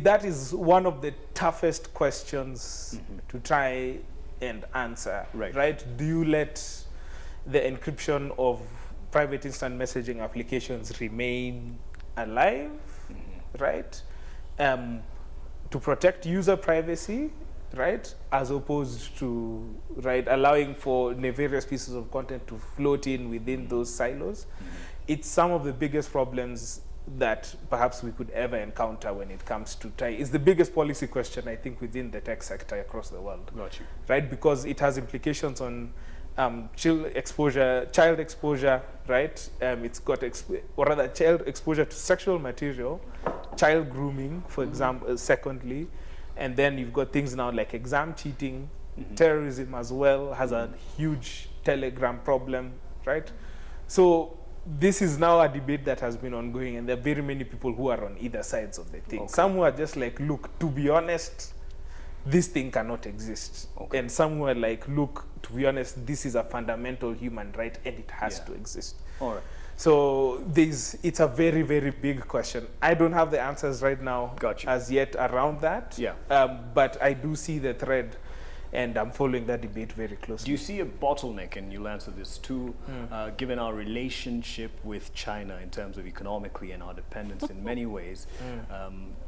that is one of the toughest questions to try and answer, right? Do you let the encryption of private instant messaging applications remain alive, right? To protect user privacy, right? As opposed to, allowing for nefarious pieces of content to float in within those silos. It's some of the biggest problems that perhaps we could ever encounter when it comes to it's the biggest policy question, I think, within the tech sector across the world. Got you. Right? Because it has implications on child exposure, right? It's got child exposure to sexual material, child grooming, for example, secondly, and then you've got things now like exam cheating, terrorism as well has a huge Telegram problem, right? So this is now a debate that has been ongoing, and there are very many people who are on either sides of the thing. Some who are just like, look, to be honest, this thing cannot exist. And some who are like, look, to be honest, this is a fundamental human right and it has to exist. All right. So it's a very, very big question. I don't have the answers right now as yet around that. But I do see the thread, and I'm following that debate very closely. Do you see a bottleneck, and you'll answer this too, given our relationship with China in terms of economically and our dependence in many ways,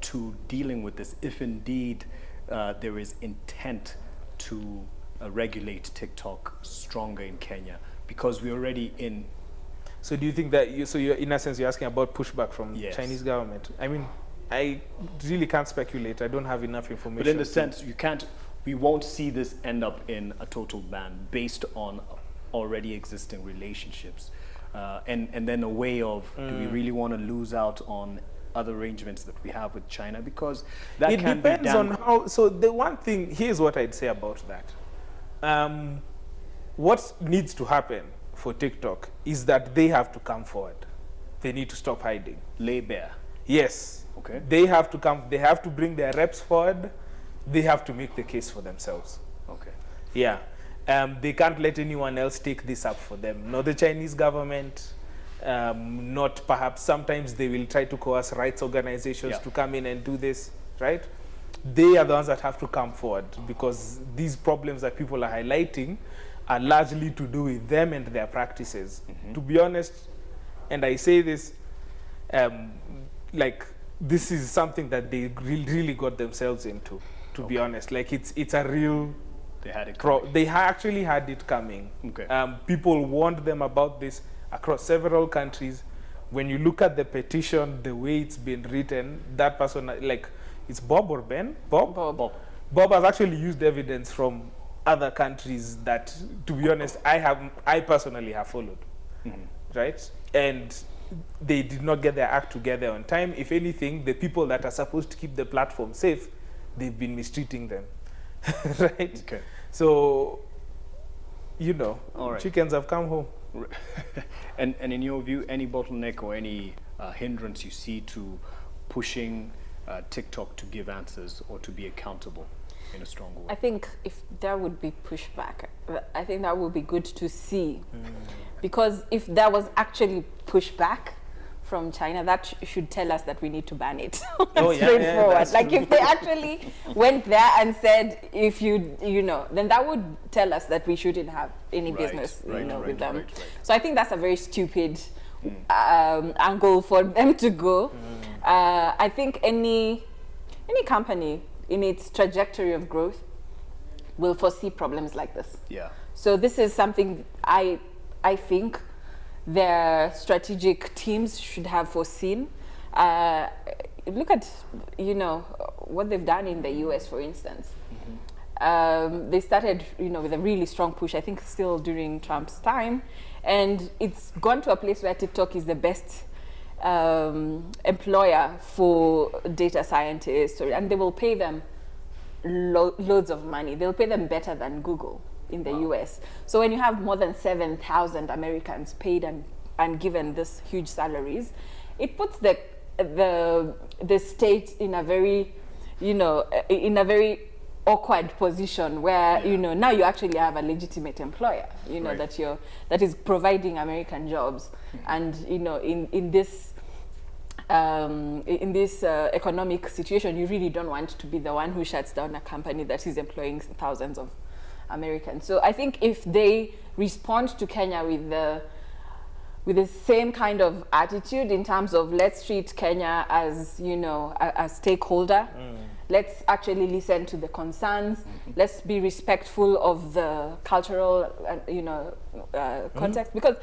to dealing with this, if indeed there is intent to regulate TikTok stronger in Kenya, because we're already in. So do you think that you're in a sense you're asking about pushback from Chinese government? I mean, I really can't speculate. I don't have enough information. But in the sense, we won't see this end up in a total ban based on already existing relationships, and then a way of do we really want to lose out on other arrangements that we have with China, because that can be depends on how. So the one thing, here's what I'd say about that. What needs to happen for TikTok is that they have to come forward. They need to stop hiding. Lay bare. Yes. Okay. They have to come. They have to bring their reps forward. They have to make the case for themselves. Okay. Yeah. They can't let anyone else take this up for them. Not the Chinese government. Not perhaps, sometimes they will try to coerce rights organizations to come in and do this, right? They are the ones that have to come forward, because these problems that people are highlighting are largely to do with them and their practices. To be honest, and I say this, like, this is something that they really got themselves into, to be honest. Like, it's a real... They had it coming. They actually had it coming. People warned them about this across several countries, when you look at the petition, the way it's been written, that person, like, it's Bob or Ben? Bob has actually used evidence from other countries that, to be honest, I personally have followed, right? And they did not get their act together on time. If anything, the people that are supposed to keep the platform safe, they've been mistreating them, right? Okay. So, you know, all right. Chickens have come home. And in your view, any bottleneck or any hindrance you see to pushing TikTok to give answers or to be accountable in a strong way? I think if there would be pushback, I think that would be good to see. Because if there was actually pushback from China, that should tell us that we need to ban it. Straightforward. Like true. If they actually went there and said, if you know, then that would tell us that we shouldn't have any business, with them. Right. So I think that's a very stupid angle for them to go. I think any company in its trajectory of growth will foresee problems like this. Yeah. So this is something I think their strategic teams should have foreseen. Look at, what they've done in the US, for instance. They started, with a really strong push, I think still during Trump's time. And it's gone to a place where TikTok is the best employer for data scientists. And they will pay them loads of money. They'll pay them better than Google in the US. So when you have more than 7,000 Americans paid and given this huge salaries, it puts the state in a very, awkward position where, now you actually have a legitimate employer, that is providing American jobs. And, in this economic situation, you really don't want to be the one who shuts down a company that is employing thousands of Americans. So I think if they respond to Kenya with the same kind of attitude in terms of let's treat Kenya as a stakeholder, let's actually listen to the concerns, let's be respectful of the cultural context, because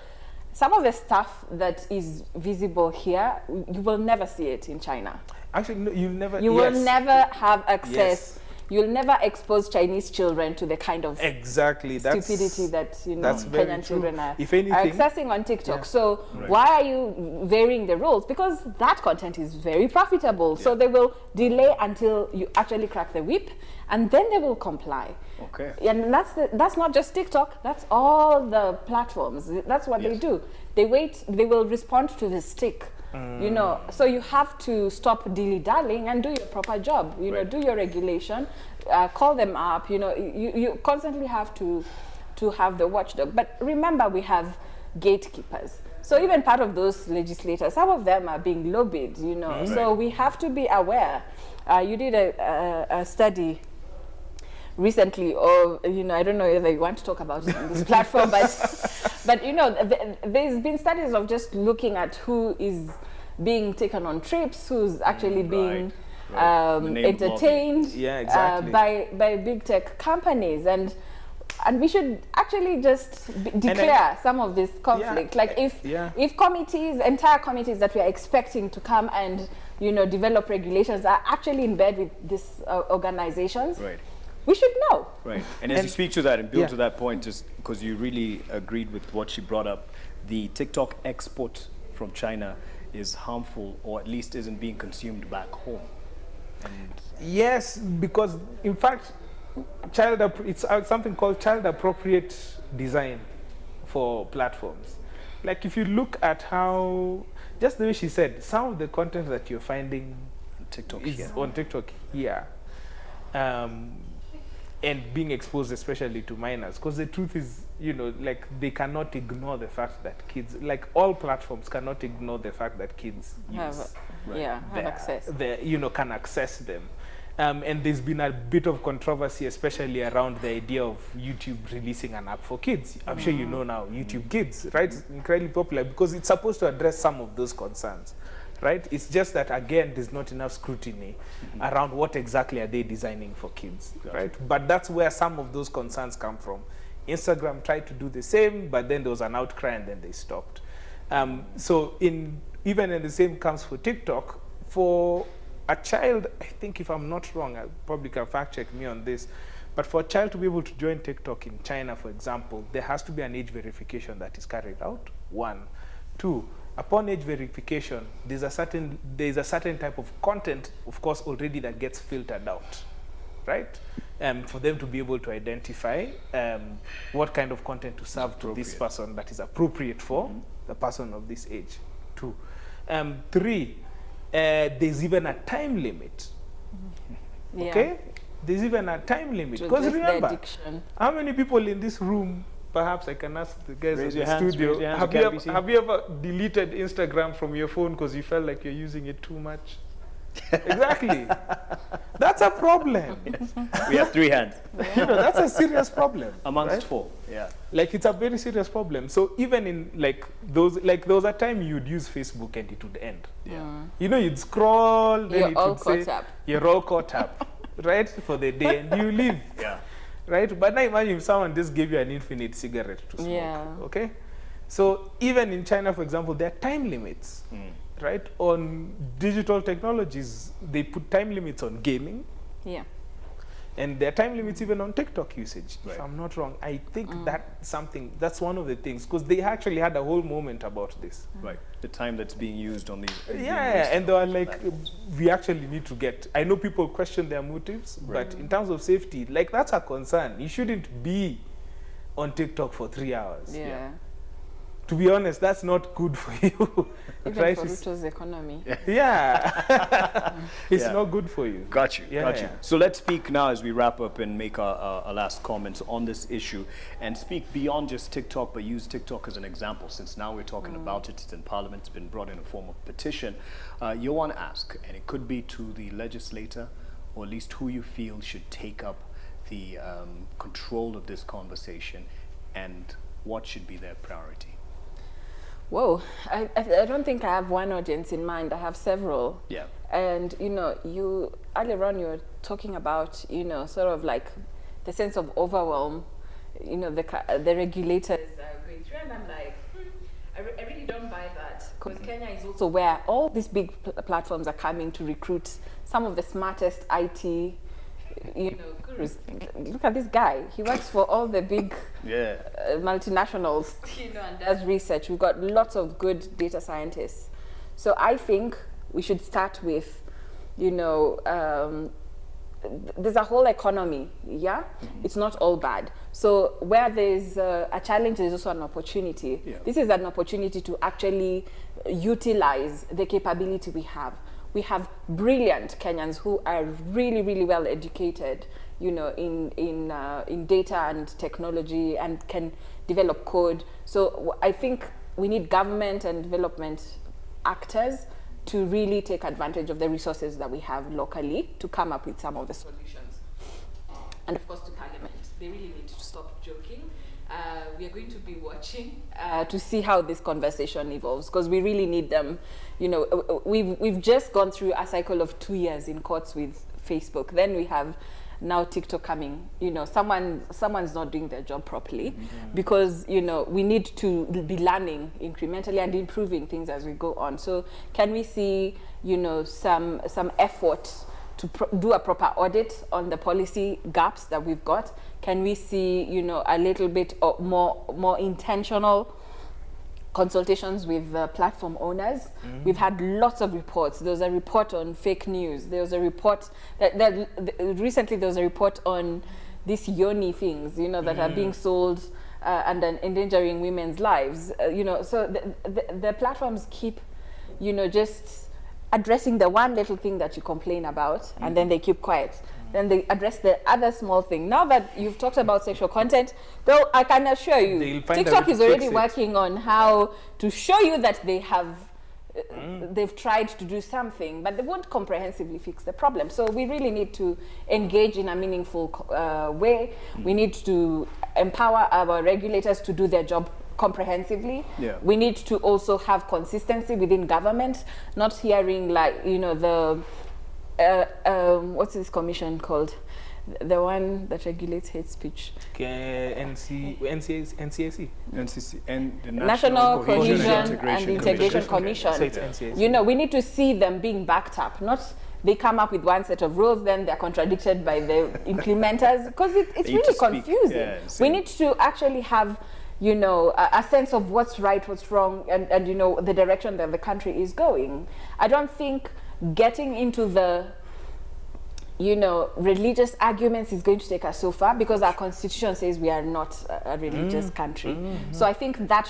some of the stuff that is visible here, you will never see it in China. Actually, no, you will never have access. You'll never expose Chinese children to the kind of stupidity that Kenyan children are accessing on TikTok. So why are you varying the rules? Because that content is very profitable. So they will delay until you actually crack the whip, and then they will comply. Okay. And that's not just TikTok. That's all the platforms. That's what they do. They wait. They will respond to the stick. So you have to stop dilly-dallying and do your proper job. Do your regulation, call them up. You constantly have to have the watchdog. But remember, we have gatekeepers. So even part of those legislators, some of them are being lobbied. So we have to be aware. You did a study recently, or I don't know whether you want to talk about it on this platform, but there's been studies of just looking at who is being taken on trips, who's actually being entertained by big tech companies, and we should actually just declare some of this conflict. If committees, entire committees that we are expecting to come and develop regulations are actually in bed with these organizations. We should know. Right. And as you speak to that and build to that point, just because you really agreed with what she brought up, the TikTok export from China is harmful, or at least isn't being consumed back home. Yes, because in fact, it's something called child appropriate design for platforms. Like if you look at how, just the way she said, some of the content that you're finding on TikTok here, and being exposed especially to minors, because the truth is, they cannot ignore the fact that kids, like all platforms, cannot ignore the fact that kids have access. Can access them. And there's been a bit of controversy, especially around the idea of YouTube releasing an app for kids. I'm sure you know now, YouTube Kids, right? It's incredibly popular because it's supposed to address some of those concerns. Right? It's just that, again, there's not enough scrutiny around what exactly are they designing for kids, right? But that's where some of those concerns come from. Instagram tried to do the same, but then there was an outcry and then they stopped. So in even in the same comes for TikTok. For a child, I think if I'm not wrong, I probably can fact check me on this, but for a child to be able to join TikTok in China, for example, there has to be an age verification that is carried out, 1. 2, upon age verification, there's a certain type of content, of course, already that gets filtered out, right? For them to be able to identify what kind of content to serve to this person that is appropriate for the person of this age. 2. 3, there's even a time limit. Okay? There's even a time limit. Because remember, how many people in this room, perhaps I can ask the guys in the studio, have you ever deleted Instagram from your phone because you felt like you're using it too much? Exactly. That's a problem. We have 3 hands. You know, that's a serious problem. Amongst 4, yeah. Like, it's a very serious problem. So even in there was a time you'd use Facebook and it would end. Yeah. You know, you'd scroll, then You're it all would say, caught up. you're all caught up, right, for the day, and you leave. Yeah. Right? But now imagine if someone just gave you an infinite cigarette to smoke. Yeah. Okay? So even in China, for example, there are time limits. Right? On digital technologies, they put time limits on gaming. Yeah. And there are time limits even on TikTok usage, Right. if I'm not wrong. I think that's one of the things, because they actually had a whole moment about this. Right. The time that's being used on these. Yeah, and they were like, we actually need to get, I know people question their motives, but in terms of safety, like, that's a concern. You shouldn't be on TikTok for 3 hours. Yeah. To be honest, that's not good for you. Even right? for Ruto's economy. Yeah. It's not good for you. Got you. Yeah, Got you. yeah. So let's speak now as we wrap up and make our last comments on this issue, and speak beyond just TikTok, but use TikTok as an example, since now we're talking about it. It's in Parliament. It's been brought in a form of petition. You want to ask, and it could be to the legislator, or at least who you feel should take up the control of this conversation, and what should be their priority. Whoa, I don't think I have one audience in mind. I have several. Yeah. And, you know, earlier on you were talking about, you know, sort of like the sense of overwhelm, you know, the regulators are going through, and I'm like, I really don't buy that, because Kenya is also where all these big platforms are coming to recruit some of the smartest IT, you know, gurus. Look at this guy. He works for all the big multinationals, you know, and does research. We've got lots of good data scientists. So I think we should start with, you know, there's a whole economy, yeah? It's not all bad. So where there's a challenge, there's also an opportunity. Yeah. This is an opportunity to actually utilize the capability we have. We have brilliant Kenyans who are really, really well educated, you know, in data and technology, and can develop code. So I think we need government and development actors to really take advantage of the resources that we have locally to come up with some of the solutions. And of course to Parliament, they really need to stop joking. We are going to be watching to see how this conversation evolves, because we really need them. You know, we've just gone through a cycle of 2 years in courts with Facebook. Then we have now TikTok coming. You know, someone's not doing their job properly, because, you know, we need to be learning incrementally and improving things as we go on. So can we see, you know, some effort to do a proper audit on the policy gaps that we've got? Can we see, you know, a little bit of more intentional consultations with platform owners? We've had lots of reports. There was a report on fake news. There was a report recently there was a report on these yoni things, you know, that are being sold and then endangering women's lives. You know, so the platforms keep, you know, just addressing the one little thing that you complain about, and then they keep quiet. Then they address the other small thing. Now that you've talked about sexual content, though, I can assure you, TikTok is already working on how to show you that they have, they've tried to do something, but they won't comprehensively fix the problem. So we really need to engage in a meaningful way. We need to empower our regulators to do their job comprehensively. We need to also have consistency within government, not hearing, like, you know, the what's this commission called? The one that regulates hate speech. NCAC. NCC and the National Cohesion and Integration Integration Commission. So it's NCAC. You know, we need to see them being backed up, not they come up with one set of rules, then they're contradicted by the implementers, because it's really confusing. Yeah, we need to actually have, you know, a sense of what's right, what's wrong, and you know, the direction that the country is going. I don't think getting into the, you know, religious arguments is going to take us so far, because our constitution says we are not a religious country. So I think that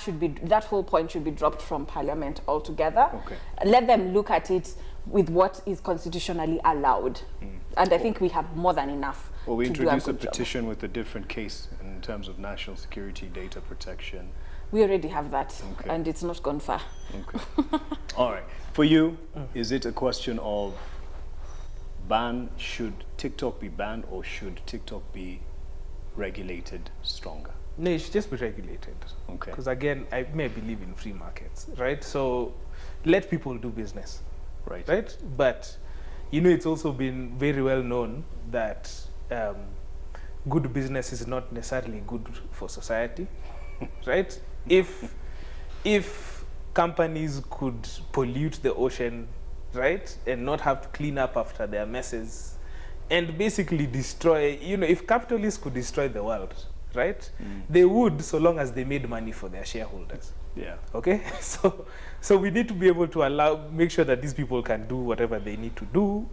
whole point should be dropped from parliament altogether. Okay. Let them look at it with what is constitutionally allowed. And I think we have more than enough. Well, we introduced a petition with a different case in terms of national security, data protection. We already have that, and it's not gone far. Okay. All right. For you, is it a question of should TikTok be banned, or should TikTok be regulated stronger? No, it should just be regulated. Okay. Because again, I may believe in free markets, right? So let people do business, right? But you know, it's also been very well known that good business is not necessarily good for society, right? If companies could pollute the ocean, right, and not have to clean up after their messes, and basically destroy, you know, if capitalists could destroy the world, right, they would, so long as they made money for their shareholders. Yeah. Okay. So we need to be able to make sure that these people can do whatever they need to do,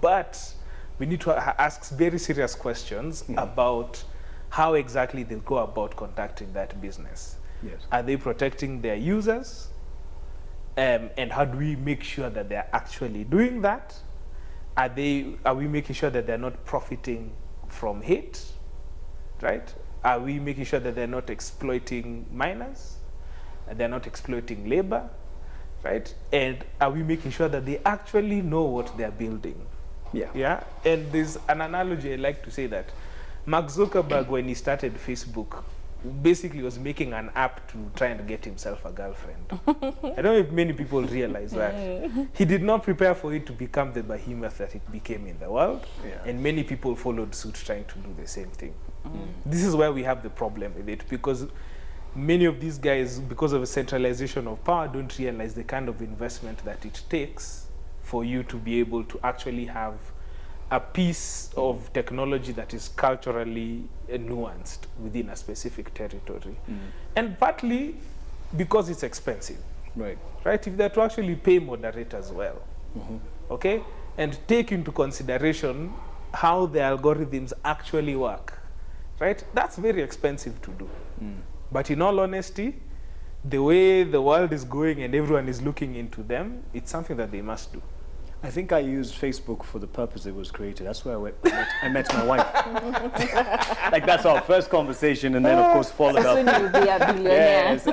but we need to ask very serious questions about how exactly they go about conducting that business. Yes. Are they protecting their users? And how do we make sure that they're actually doing that? Are we making sure that they're not profiting from hate, right? Are we making sure that they're not exploiting minors? They're not exploiting labor, right? And are we making sure that they actually know what they're building? Yeah. Yeah. And there's an analogy I like to say that Mark Zuckerberg, when he started Facebook, basically was making an app to try and get himself a girlfriend. I don't know if many people realize that. He did not prepare for it to become the behemoth that it became in the world, and many people followed suit trying to do the same thing. This is where we have the problem with it, because many of these guys, because of a centralization of power, don't realize the kind of investment that it takes for you to be able to actually have a piece of technology that is culturally nuanced within a specific territory. And partly because it's expensive. Right? If they're to actually pay moderators well, okay, and take into consideration how the algorithms actually work, right? That's very expensive to do. But in all honesty, the way the world is going and everyone is looking into them, it's something that they must do. I think I used Facebook for the purpose it was created. That's where I met my wife. Like, that's our first conversation, and then of course followed up. Soon you'll be a billionaire. Yes.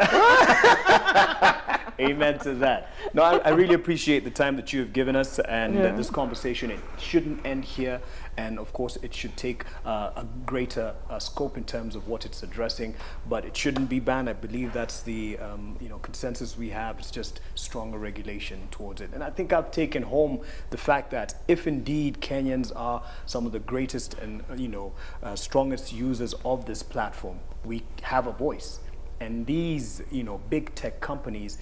Amen to that. No, I really appreciate the time that you have given us, and this conversation. It shouldn't end here, and of course it should take a greater scope in terms of what it's addressing, but it shouldn't be banned. I believe that's the consensus we have. It's just stronger regulation towards it. And I think I've taken home the fact that if indeed Kenyans are some of the greatest and strongest users of this platform, we have a voice. And these big tech companies,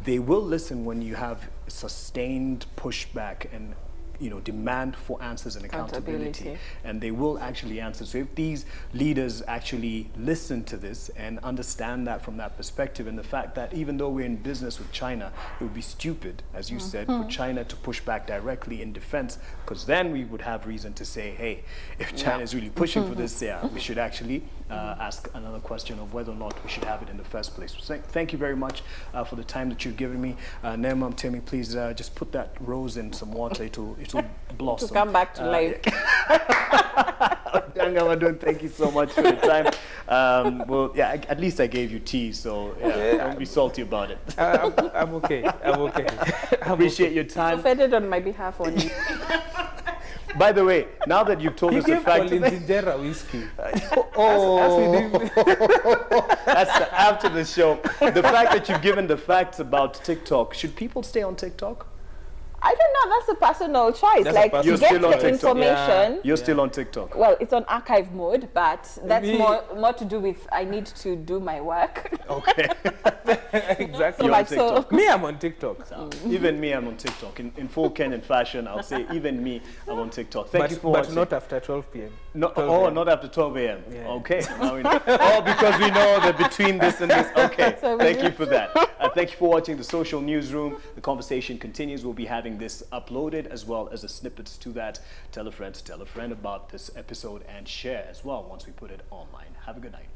they will listen when you have sustained pushback and demand for answers and accountability, and they will actually answer. So if these leaders actually listen to this and understand that from that perspective, and the fact that even though we're in business with China, it would be stupid, as you said, for China to push back directly in defense, because then we would have reason to say, hey, if China is really pushing for this, we should actually ask another question of whether or not we should have it in the first place. So thank you very much for the time that you've given me. Neema, Mutemi, please just put that rose in some water. It'll blossom. To come back to life. Thank you so much for the time. At least I gave you tea, so don't be salty about it. I'm okay. Appreciate your time. Offended on my behalf only. By the way, now that you've told us the fact, whiskey. That's after the show. The fact that you've given the facts about TikTok. Should people stay on TikTok? I don't know. That's a personal choice. That's a like, personal you get choice. the information. You're still on TikTok. Well, it's on archive mode, but that's more to do with I need to do my work. Okay. Exactly. You're on TikTok. Me, I'm on TikTok. Even me, I'm on TikTok. In full Kenyan fashion, I'll say even me, I'm on TikTok. Thank you for watching. But not after 12 p.m. Not after 12 a.m. Yeah. Okay. Now we know. Oh, because we know that between this and this. Okay. So thank you for that. Thank you for watching the Social Newsroom. The conversation continues. We'll be having this uploaded as well as the snippets to that. Tell a friend about this episode and share as well once we put it online. Have a good night.